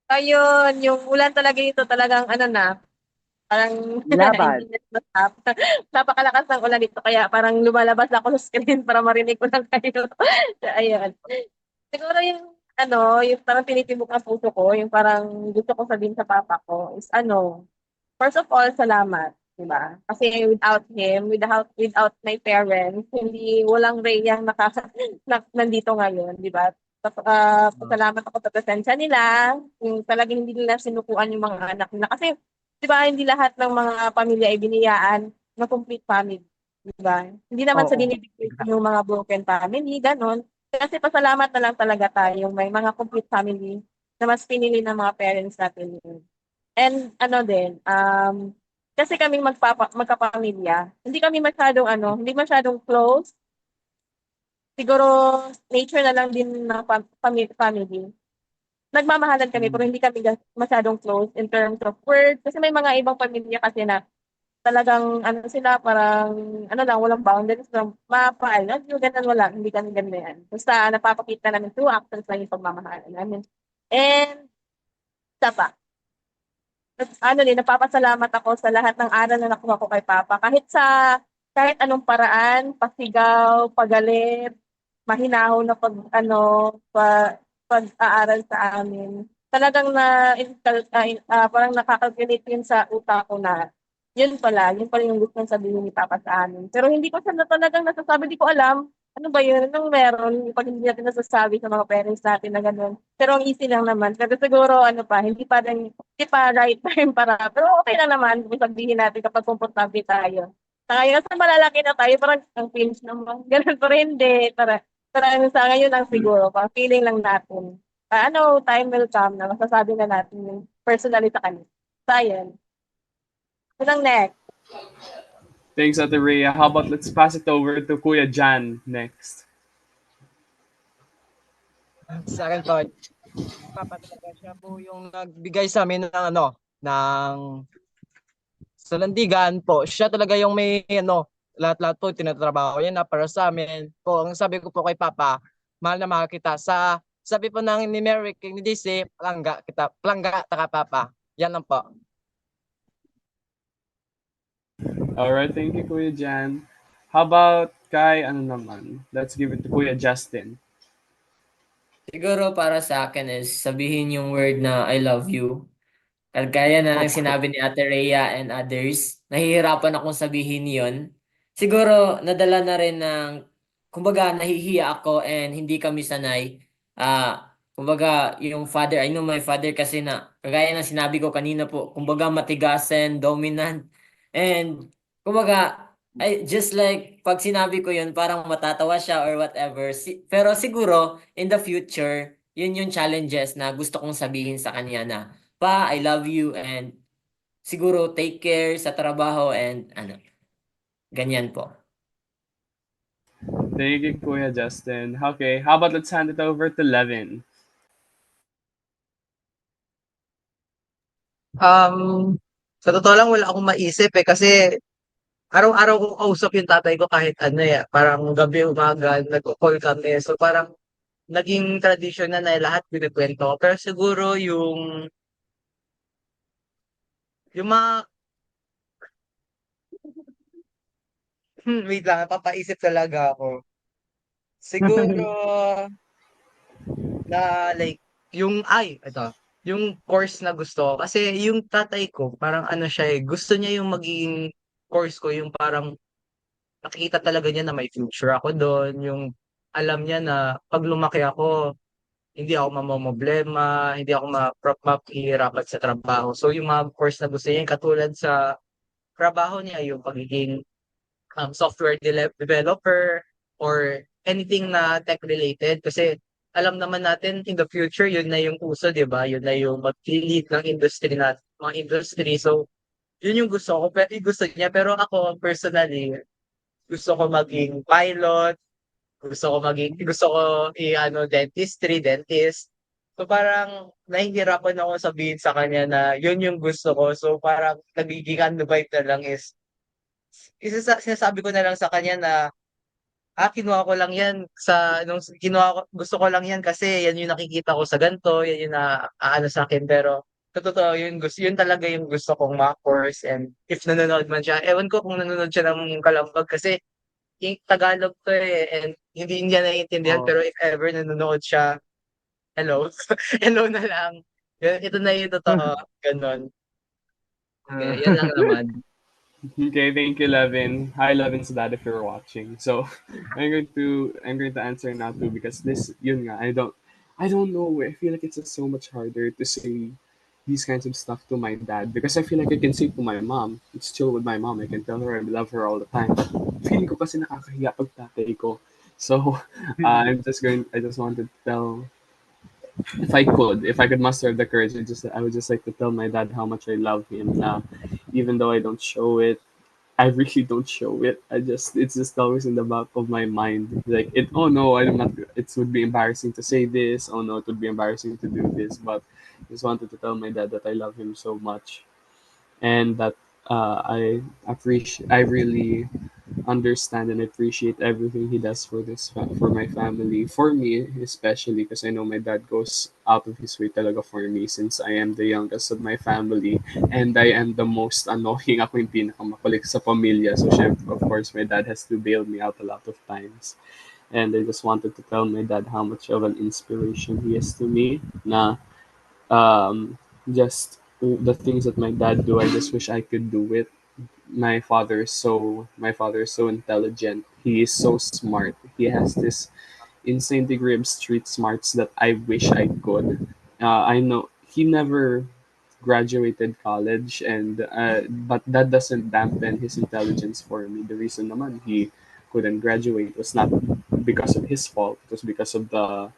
Ayun, yung ulan talaga ito talagang ano na, parang Laban. hindi na stop. Napakalakas ng ulan dito kaya parang lumalabas ako sa screen para marinig ko lang kayo. Ayun. Siguro yung ano, yung parang tinitibok ang puso ko, yung parang gusto ko sabihin sa papa ko is ano, first of all, salamat, 'di ba? Kasi without him, without my parents, hindi walang Rhea ang nandito ngayon, 'di ba? Pasalamat ako sa presensya nila, yung talagang hindi nila sinukuan yung mga anak nila. Kasi, 'di ba, hindi lahat ng mga pamilya ay biniyaan ng complete family, 'di ba? Hindi naman sa Oo. dinidictate yung mga broken family, gano'n. Kasi pasalamat na lang talaga tayo may mga complete family na mas pinili ng mga parents natin yun. And ano din, kasi kaming magkapamilya, hindi masyadong close. Siguro nature na lang din ng family. Nagmamahalan kami pero Mm. hindi kami masyadong close in terms of words. Kasi may mga ibang pamilya kasi na talagang ano sila, parang ano lang, walang boundaries lang. I love you, ganun, wala. Hindi kami ganyan. Basta napapakita namin through actions lang yung pagmamahalan namin. And isa pa, ano din, napapasalamat ako sa lahat ng aral na nakuha ko kay Papa. Kahit anong paraan, pasigaw, pagalit, mahinahon na pag-aaral sa amin. Talagang parang nakakalculate yun sa utak ko na yun pala yung gusto sabihin ni Papa sa amin. Pero hindi ko siya na talagang nasasabi, di ko alam. Ano ba yun? Anong meron? Pag hindi natin nasasabi sa mga parents natin na gano'n. Pero ang easy lang naman. Pero siguro, hindi pa right time pero okay lang naman kung sabihin natin kapag komportable tayo. Sa ngayon, kasi malalaki na tayo, parang ang feelings naman. Ganun pa rin, hindi. Ano sa ngayon lang siguro, parang feeling lang natin. Time will come na masasabi na natin yung personally sa kanila. So, ayun. Unang next. Thanks, Ate Rhea. How about let's pass it over to Kuya Jan next. Sa akin po, papa talaga siya po yung nagbigay sa amin ng ng salandigan po. Siya talaga yung may lahat-lahat po tinatrabaho yan na para sa amin. Po, ang sabi ko po kay Papa, mahal na mahal kita. Sabi po ni Mary, ni DC, palangga, taka Papa. Yan lang po. Alright, thank you, Kuya Jan. How about kay, ano naman? Let's give it to Kuya Justin. Siguro para sa akin is sabihin yung word na I love you. Kagaya na ng sinabi ni Ate Rhea and others, nahihirapan akong sabihin yon. Siguro, nadala na rin ng, kumbaga, nahihiya ako and hindi kami sanay. Kumbaga, yung father, I know my father kasi na, kagaya ng sinabi ko kanina po, kumbaga matigasen, dominant. And, kumbaga, just like, pag sinabi ko yun, parang matatawa siya or whatever. Pero siguro, in the future, yun yung challenges na gusto kong sabihin sa kanya na, Pa, I love you and siguro take care sa trabaho and ano, ganyan po. Thank you, Kuya Justin. Okay, how about let's hand it over to Levin. Sa totoo lang wala akong maisip eh kasi araw-araw ko kausap yung tatay ko kahit ano eh, parang gabi umaga nagko-call kami. So parang naging tradisyon na na lahat kinukwento ko. Pero siguro yung mga wait lang, papaisip talaga ako. Siguro na like ito, yung course na gusto ko. Kasi yung tatay ko, parang ano siya eh, gusto niya yung magiging course ko, yung parang nakikita talaga niya na may future ako doon, yung alam niya na pag lumaki ako, hindi ako mamomroblema, hindi ako mapahihirapan sa trabaho. So yung mga course na gusto niya, yung katulad sa trabaho niya, yung pagiging software developer or anything na tech related kasi alam naman natin in the future yun na yung uso, 'di ba? Yun na yung mag-lead ng industry na mga industry. So, yun yung gusto ko, pero gusto niya pero ako personally gusto ko maging pilot, gusto ko dentist. So parang nahihirapan ako sabihin sa kanya na yun yung gusto ko. So parang nagiging ano vibe na lang is sinasabi ko na lang sa kanya na, kinuha ko lang yan gusto ko lang yan kasi yan yung nakikita ko sa ganito, yan yung aano sa akin. Pero sa totoo, yun talaga yung gusto kong ma-course and if nanonood man siya, ewan ko kung nanonood siya ng Kalambag kasi yung Tagalog to eh, and hindi niya naiintindihan Oh. pero if ever nanonood siya, hello, hello na lang. Ito na yung totoo, ganun. Okay, yan lang naman. Okay, thank you, Levin. Hi, Levin's dad, if you're watching. So, I'm going to answer now too because this, yun nga, I don't know. I feel like it's just so much harder to say these kinds of stuff to my dad because I feel like I can say to my mom. It's chill with my mom. I can tell her I love her all the time. Feeling ko kasi nakakahiya pag tatay ko. So, I just wanted to tell if I could muster the courage, I would just like to tell my dad how much I love him. Even though I don't show it, I really don't show it. It's just always in the back of my mind. Like it. Oh no, I'm not. It would be embarrassing to say this. Oh no, it would be embarrassing to do this. But I just wanted to tell my dad that I love him so much, and that I really understand and appreciate everything he does for my family, for me especially because I know my dad goes out of his way talaga for me since I am the youngest of my family and I am the most annoying. Ako yung pinakamakulit sa pamilya, so syempre, of course my dad has to bail me out a lot of times. And I just wanted to tell my dad how much of an inspiration he is to me na um, just the things that my dad do, I just wish I could do it. My father is so intelligent. He is so smart. He has this insane degree of street smarts that I wish I could. I know he never graduated college, and but that doesn't dampen his intelligence for me. The reason naman he couldn't graduate was not because of his fault. It was because of the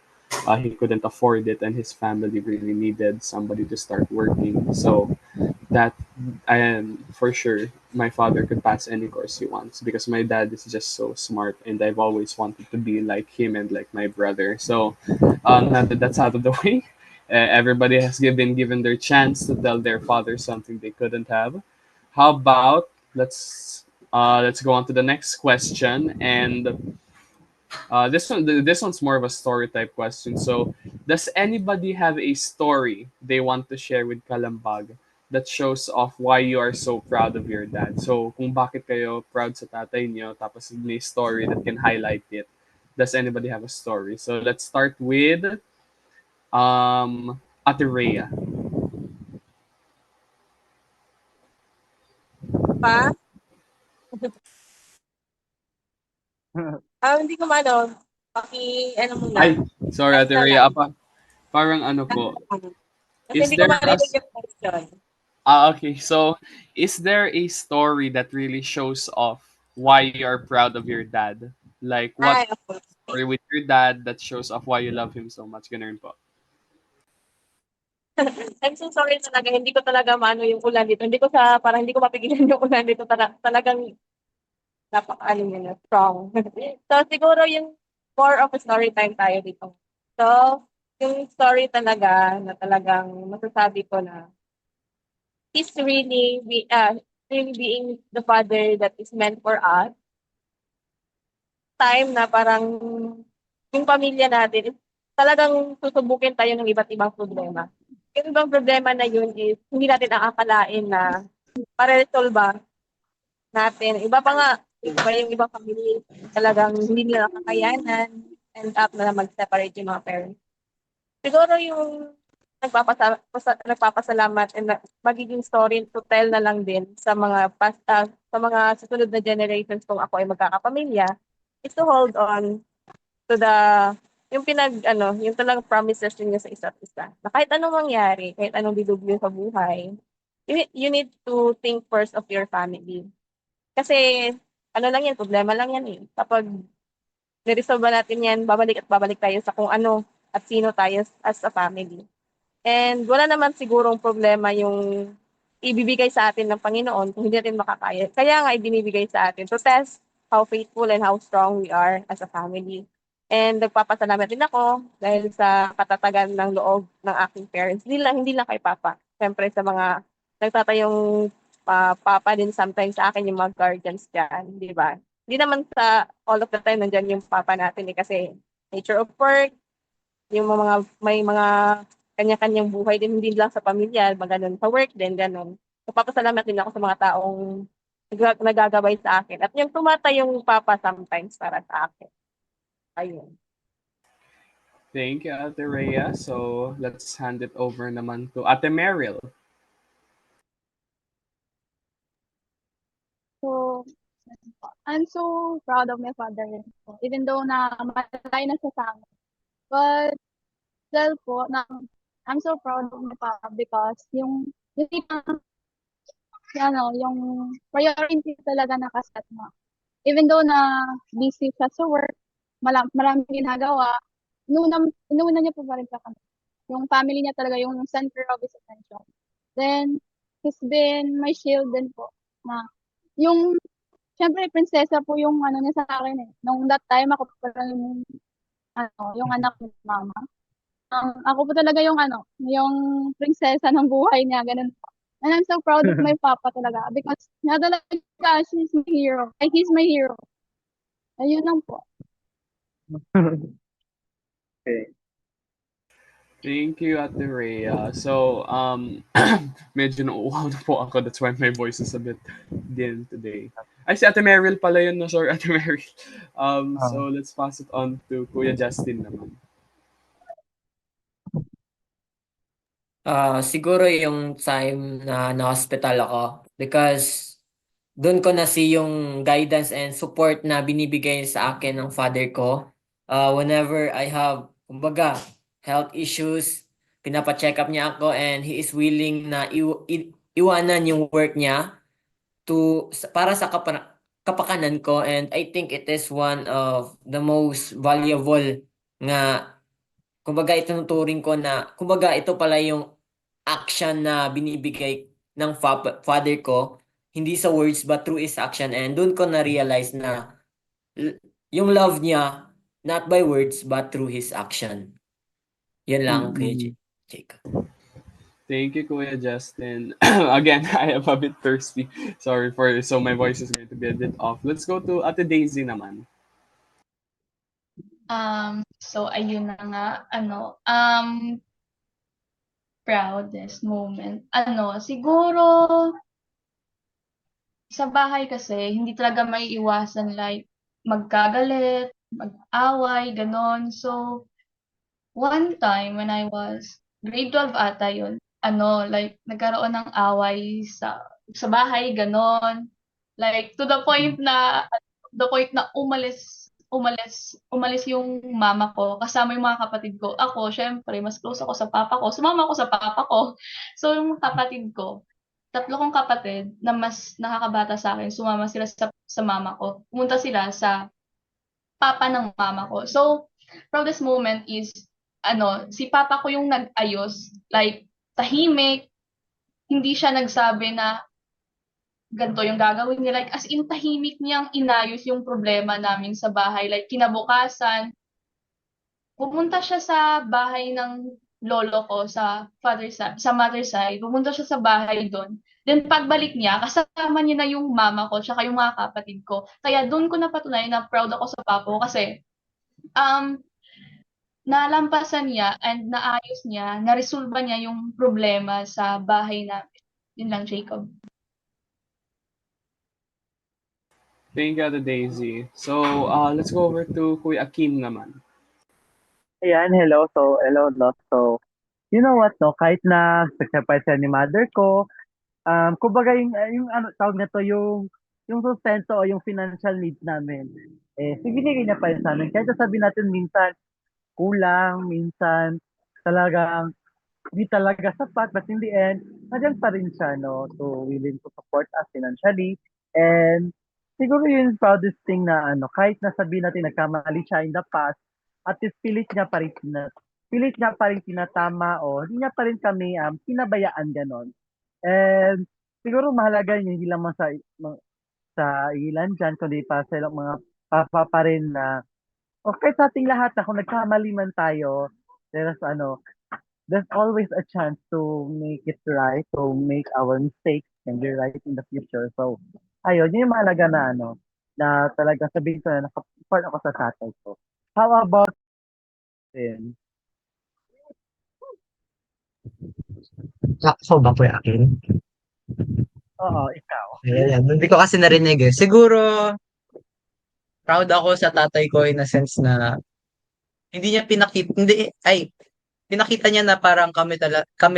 he couldn't afford it, and his family really needed somebody to start working. So that I am for sure my father could pass any course he wants because my dad is just so smart and I've always wanted to be like him and like my brother. So now that that's out of the way, everybody has been given their chance to tell their father something they couldn't have. How about let's go on to the next question and this one's more of a story type question. So, does anybody have a story they want to share with Kalambag that shows off why you are so proud of your dad? So, kung bakit kayo proud sa tatay niyo, tapos may story that can highlight it. Does anybody have a story? So, let's start with Ate Rhea. Pa? Hindi ko maano. Ano muna. Ay, sorry Ate Rhea. Parang ano po. Kasi Is hindi ko there a marinig yung question. Okay. So, is there a story that really shows off why you are proud of your dad? Like, what Okay. story with your dad that shows off why you love him so much? Ganun po. I'm so sorry talaga. Hindi ko talaga maano yung ulan dito. Parang hindi ko mapigilan yung ulan dito. Talagang ano yun, strong. So, siguro yung more of a story time tayo dito. So, yung story talaga na talagang masasabi ko na he's really being the father that is meant for us. Time na parang yung pamilya natin, talagang susubukin tayo ng iba't ibang problema. Yung ibang problema na yun is hindi natin aakalain na para-resolve natin. Iba pa nga, iba yung ibang family, talagang hindi nila kakayanan, end up na mag-separate yung mga parents. Siguro yung nagpapasalamat and magiging story to tell na lang din sa mga sa mga susunod na generations kung ako ay magkakapamilya is to hold on to the yung talagang promises niyo sa isa't isa. Na kahit anong mangyari, kahit anong dilubyo sa buhay, you need to think first of your family. Kasi ano lang yan, problema lang yan eh. Kapag niresolve natin yan, babalik at babalik tayo sa kung ano at sino tayo as a family. And wala naman sigurong problema yung ibibigay sa atin ng Panginoon kung hindi natin makakaya. Kaya nga ibinibigay sa atin to test how faithful and how strong we are as a family. And nagpapasalamat din ako dahil sa katatagan ng loob ng aking parents. Hindi lang kay Papa. Siyempre sa mga nagtatayong Papa din sometimes sa akin yung mga guardians dyan, di ba? Hindi naman sa all of the time nandyan yung Papa natin eh, kasi nature of work, yung may mga kanya-kanyang buhay din, hindi lang sa pamilya, maganon sa work din, ganon. Nagpapasalamat din ako sa mga taong nagagabay sa akin. At yung tumatayong Papa sometimes para sa akin. Ayun. Thank you, Ate Rhea. So, let's hand it over naman to Ate Meryl. So, I'm so proud of my father rin po. Even though na matay na siya sa amin. But, still po, I'm so proud of my papa because yung yung priority talaga nakaset mo. Even though na busy siya sa work, maraming ginagawa, inuna niya po pa rin sa kami. Yung family niya talaga yung center of his attention. Then, he's been my shield din po. Na, syempre, prinsesa po yung niya sa akin eh. Nung that time, ako pa lang yung anak ni mama. Ako po talaga yung prinsesa ng buhay niya, ganun po. And I'm so proud of my papa talaga because nga talaga, he's my hero. Like, he's my hero. Ayun lang po. Okay. Thank you, Ate Rhea. So, medyo nauuhaw na po ako. That's why my voice is a bit dim today. Ay, si Ate Meryl pala yun. No? Sorry, Ate Meryl. So, let's pass it on to Kuya Justin naman. Siguro yung time na na-hospital ako because doon ko na see yung guidance and support na binibigay sa akin ng father ko. Whenever I have, kumbaga, health issues, pinapacheck up niya ako and he is willing na iwanan yung work niya para sa kapakanan ko, and I think it is one of the most valuable nga, kumbaga ituturing ko na kumbaga ito pala yung action na binibigay ng father ko, hindi sa words but through his action, and doon ko na-realize na yung love niya not by words but through his action. Yan lang, Kuya Jacob. Thank you, Kuya Justin. Again, I am a bit thirsty. Sorry so my voice is going to be a bit off. Let's go to Ate Daisy naman. So ayun na nga, proudest moment. Siguro sa bahay kasi hindi talaga may iwasan like magkagalit, mag-away, ganon. So one time when I was grade 12 ata yun, like nagkaroon ng away sa bahay, ganon. Like to the point na umalis yung mama ko kasama yung mga kapatid ko. Ako, syempre, mas close ako sa papa ko. Sumama ako sa papa ko. So, yung kapatid ko, 3 kong kapatid na mas nakakabata sa akin, sumama sila sa mama ko. Pumunta sila sa papa ng mama ko. So, proudest moment is, si papa ko yung nag-ayos, like, tahimik, hindi siya nagsabi na ganito yung gagawin niya. Like, as in, tahimik niyang inayos yung problema namin sa bahay. Like, kinabukasan, pumunta siya sa bahay ng lolo ko sa mother side, pumunta siya sa bahay doon. Then pagbalik niya, kasama niya na yung mama ko tsaka yung mga kapatid ko. Kaya doon ko napatunayan na proud ako sa papa ko kasi um, nalampasan niya and naayos niya, naresolba niya yung problema sa bahay namin. Yun lang, Jacob. Thank you, Ate Daisy. So, let's go over to Kuya Akim naman. Ayan, hello. Hello, no? So, you know what, no? Kahit na sacrifice ni mother ko, kumbaga yung ano, tawag na to, yung sustento o yung financial needs namin, binigay niya pa rin sa amin. Kahit sabi natin minsan, kulang, minsan, talagang, di talaga sapat, but in the end, nandiyan pa rin siya, no? To willing to support us financially. And, siguro yun yung proudest thing na, kahit na sabihin natin nagkamali siya in the past, at least pilit niya pa rin tinatama o hindi niya pa rin kami pinabayaan ganon. And siguro mahalaga yun hindi lamang sa ilan dyan, kundi pa sa ilang mga papa pa rin na okay sa ating lahat na kung nagkamali man tayo, there's always a chance to make it right, to make our mistakes and be right in the future. So, ayun, yun yung mahalaga na na talaga sabihin ko na nakapart ako sa tatay ko. How about him? Ako ba, Kuya Akin? Oo, ikaw. Ayan, hindi ko kasi narinig eh. Siguro, proud ako sa tatay ko in a sense na pinakita niya na parang kami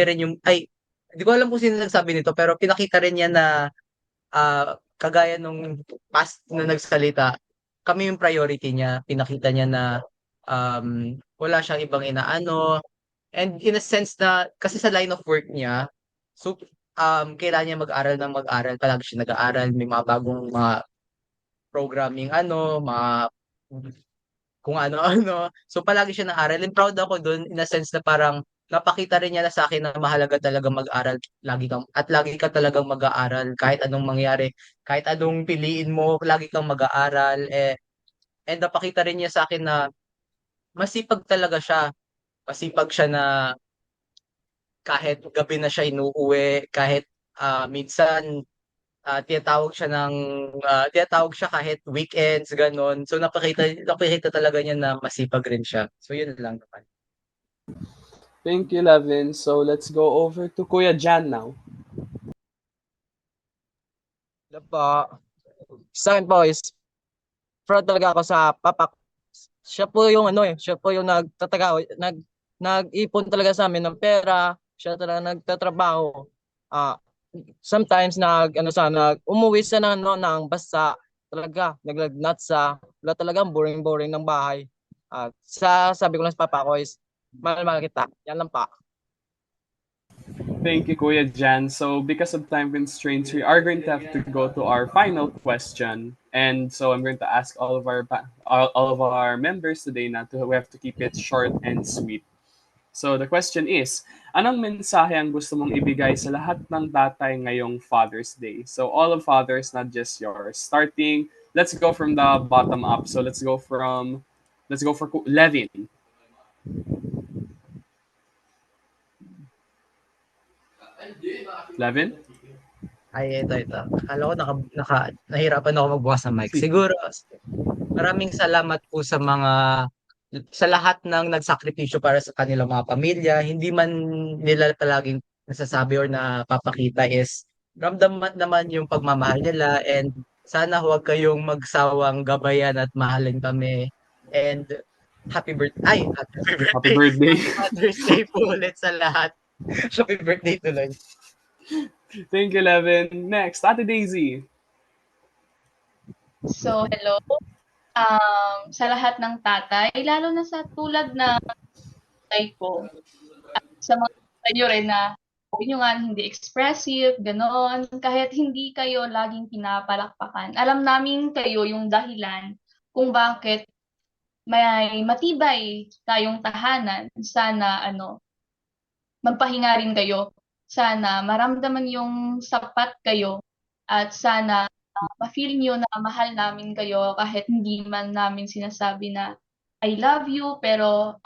rin yung, hindi ko alam kung sino nagsabi nito, pero pinakita rin niya na kagaya nung past na nagsalita, kami yung priority niya. Pinakita niya na wala siyang ibang inaano. And in a sense na, kasi sa line of work niya, so, kailangan niya mag-aral ng mag-aral. Palagi siya nag-aaral. May mga bagong mga programming mga kung ano-ano. So palagi siya nag-aral. And proud ako dun in a sense na parang napakita rin niya na sa akin na mahalaga talaga mag-aral. Lagi ka talagang mag-aaral kahit anong mangyari. Kahit anong piliin mo, lagi kang mag-aaral. And napakita rin niya sa akin na masipag talaga siya. Masipag siya na kahit gabi na siya inuuwi, kahit minsan tinatawag siya kahit weekends, ganon. So napakita talaga niya na masipag rin siya. So yun lang naman. Thank you, Levin. So, let's go over to Kuya Jan now. Hello po. Sa akin po is proud talaga ako sa papa ko. Siya po yung siya po yung nag-ipon talaga sa amin ng pera. Siya talaga nagtatrabaho. Sometimes umuwi siya ng basta talaga, naglagnat wala talagang boring ng bahay. Sabi ko lang sa papa ko is, mahal kita. Yan lang pa. Thank you, Kuya Jan. So, because of time constraints, we are going to have to go to our final question. And so, I'm going to ask all of our members today we have to keep it short and sweet. So, the question is, anong mensahe ang gusto mong ibigay sa lahat ng tatay ngayong Father's Day? So, all of fathers, not just yours. Let's go from the bottom up. So, let's go for Levin. Levin? Ito. Akala ko nahirapan ako magbukas ng mic. Siguro, maraming salamat po sa lahat ng nagsakripisyo para sa kanilang mga pamilya. Hindi man nila palaging nasasabi or napapakita is ramdam naman yung pagmamahal nila, and sana huwag kayong magsawang gabayan at mahalin kami. And happy birthday. Happy birthday. Father's Day po ulit sa lahat. Happy birthday tuloy. Thank you, Levin. Next, Ate Daisy. So, hello. Sa lahat ng tatay, lalo na sa tulad na tatay ko, at sa mga tatay nyo rin na sabi nyo nga hindi expressive, gano'n. Kahit hindi kayo laging pinapalakpakan, alam namin kayo yung dahilan kung bakit may matibay tayong tahanan. Sana magpahinga rin kayo. Sana maramdaman yung sapat kayo at sana ma-feel nyo na mahal namin kayo kahit hindi man namin sinasabi na I love you, pero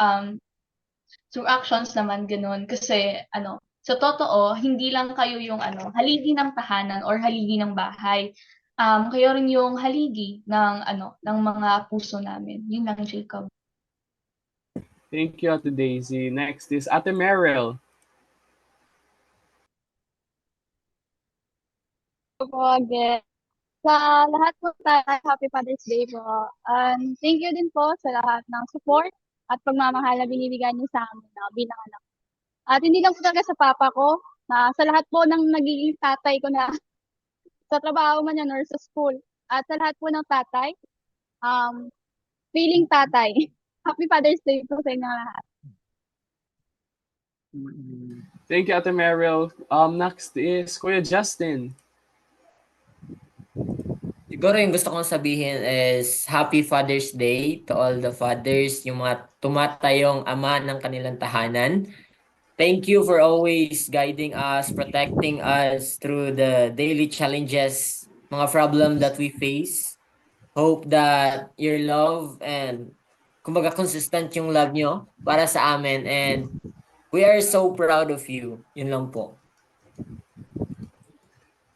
through actions naman gano'n. Kasi ano, sa totoo, hindi lang kayo yung ano, haligi ng tahanan or haligi ng bahay. Kayo rin yung haligi ng ano, ng mga puso namin. Yun lang, Jacob. Thank you, Ate Daisy. Next is Ate Meryl. Po again. Sa lahat po tayo, Happy Father's Day po. Thank you din po sa lahat ng support at pagmamahal na binibigay niyo sa amin bilang anak. At hindi lang po talaga sa papa ko, na sa lahat po ng nagiging tatay ko na sa trabaho man yan or sa school. At sa lahat po ng tatay, feeling tatay. Happy Father's Day po sa inyo lahat. Thank you, Ate Meryl. Next is Kuya Justin. Siguro yung gusto kong sabihin is Happy Father's Day to all the fathers, yung mga tumatayong ama ng kanilang tahanan. Thank you for always guiding us, protecting us through the daily challenges, mga problem that we face. Hope that your love and kumbaga consistent yung love nyo para sa amin, and we are so proud of you. Yun lang po.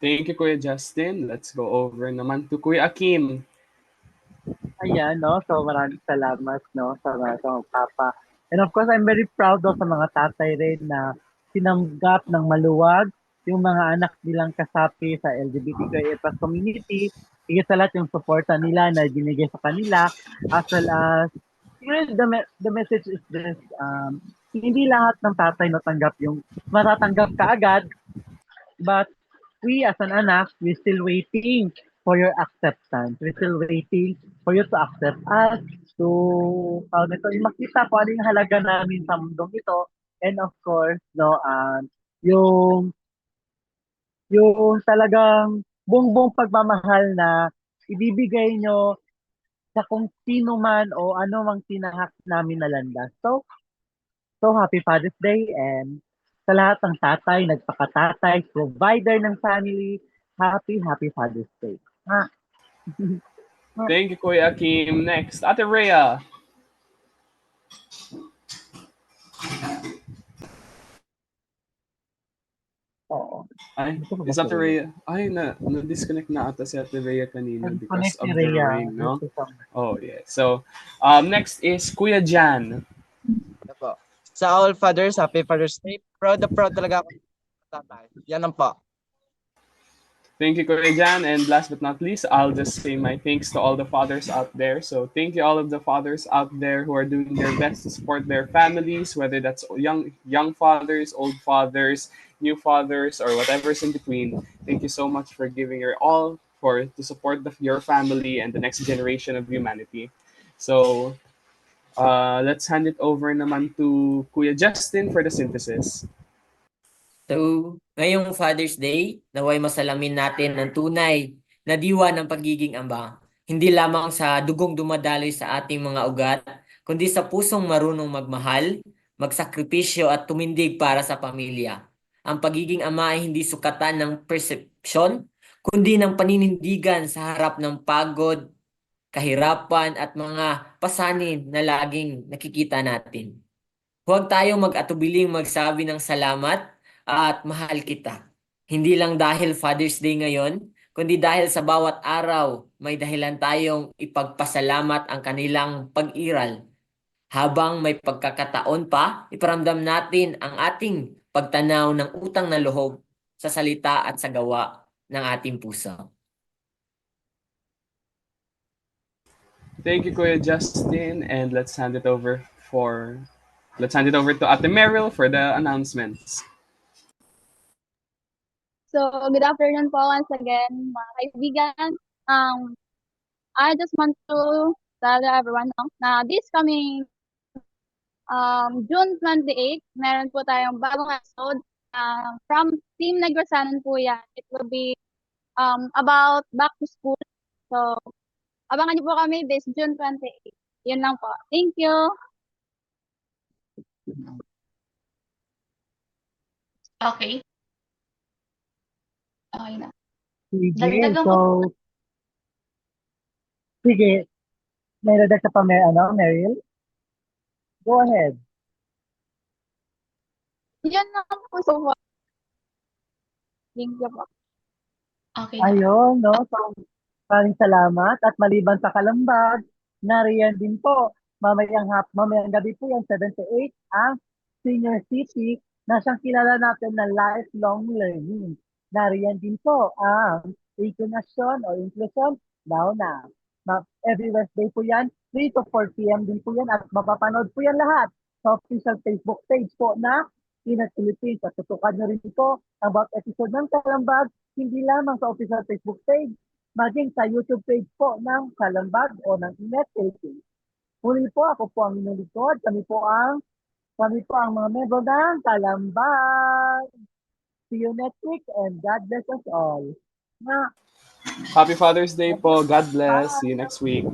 Thank you, Kuya Justin. Let's go over naman to Kuya Akim. Ayan, no? So, maraming salamat, no? Sa mga papa. And of course, I'm very proud of sa mga tatay rin na sinanggap ng maluwag yung mga anak nilang kasapi sa LGBTQIA+ community. Higit sa lahat yung suporta nila na binigay sa kanila, as well as, the message is this, hindi lahat ng tatay natanggap yung matatanggap ka agad, but we as an anak, we still waiting for your acceptance. We still waiting for you to accept us, to yung makita ko ano yung halaga namin sa mundong ito. And of course, no, yung yung talagang buong pagmamahal na ibibigay nyo sa kung sino man o ano mang tinahak namin na landas. So happy Father's Day, and sa lahat ng tatay, nagpakatatay, provider ng family, happy Father's Day. Ha? Thank you, Kuya Akim. Next, Ate Rhea. Oo. Ay, Gusto ko ba is si Ate Rhea? Ay, na-disconnect na ata si Ate Rhea kanina because Connect si of the Rhea. ring, no? Oh, yeah. So, next is Kuya Jan. Ano po. Sa all fathers, Happy Father's Day. Proud na proud talaga ako sa tatay. Yan lang po. Thank you, Kuya Jan. And last but not least, I'll just say my thanks to all the fathers out there. So thank you all of the fathers out there who are doing their best to support their families, whether that's young fathers, old fathers, new fathers, or whatever's in between. Thank you so much for giving your all to support your family and the next generation of humanity. So let's hand it over naman to Kuya Justin for the synthesis. So, ngayong Father's Day, naway masalamin natin ang tunay na diwa ng pagiging ama. Hindi lamang sa dugong dumadaloy sa ating mga ugat, kundi sa pusong marunong magmahal, magsakripisyo at tumindig para sa pamilya. Ang pagiging ama ay hindi sukatan ng persepsyon, kundi ng paninindigan sa harap ng pagod, kahirapan at mga pasanin na laging nakikita natin. Huwag tayong mag-atubiling magsabi ng salamat at mahal kita. Hindi lang dahil Father's Day ngayon, kundi dahil sa bawat araw may dahilan tayong ipagpasalamat ang kanilang pag-iral. Habang may pagkakataon pa, iparamdam natin ang ating pagtanaw ng utang na loob sa salita at sa gawa ng ating puso. Thank you, Kuya Justin, and let's hand it over to Ate Meryl for the announcements. So, good afternoon po once again, mga kaibigan. I just want to tell everyone na this coming June 28, meron po tayong bagong episode from Team Negrosanon po yan. It will be about back to school. So, abangan niyo po kami this June 28. Yun lang po. Thank you. Okay. Okay na. Sige, Dagdagan so, ko sige. May dadag ka pa, Meryl? Go ahead. Yan lang po so far. Thank you po. Okay. Ayun, no? So, maraming salamat. At maliban sa Kalambag, nariyan din po, mamayang gabi po yan, 7 to 8, ang Senior City na siyang kilala natin na lifelong learning. Nariyan din po ang Inclination o Inclusion Now na. Every Wednesday po yan, 3 to 4 p.m. din po yan at mapapanood po yan lahat sa official Facebook page po na Pinas Philippines. At tutukan nyo rin po ang bawat episode ng Kalambag, hindi lamang sa official Facebook page, maging sa YouTube page po ng Kalambag o ng Inet Philippines. Muli po, ako po ang inyong likod. Kami po ang mga membro ng Kalambag. See you next week and God bless us all. Na, Happy Father's Day po. God bless. See you next week.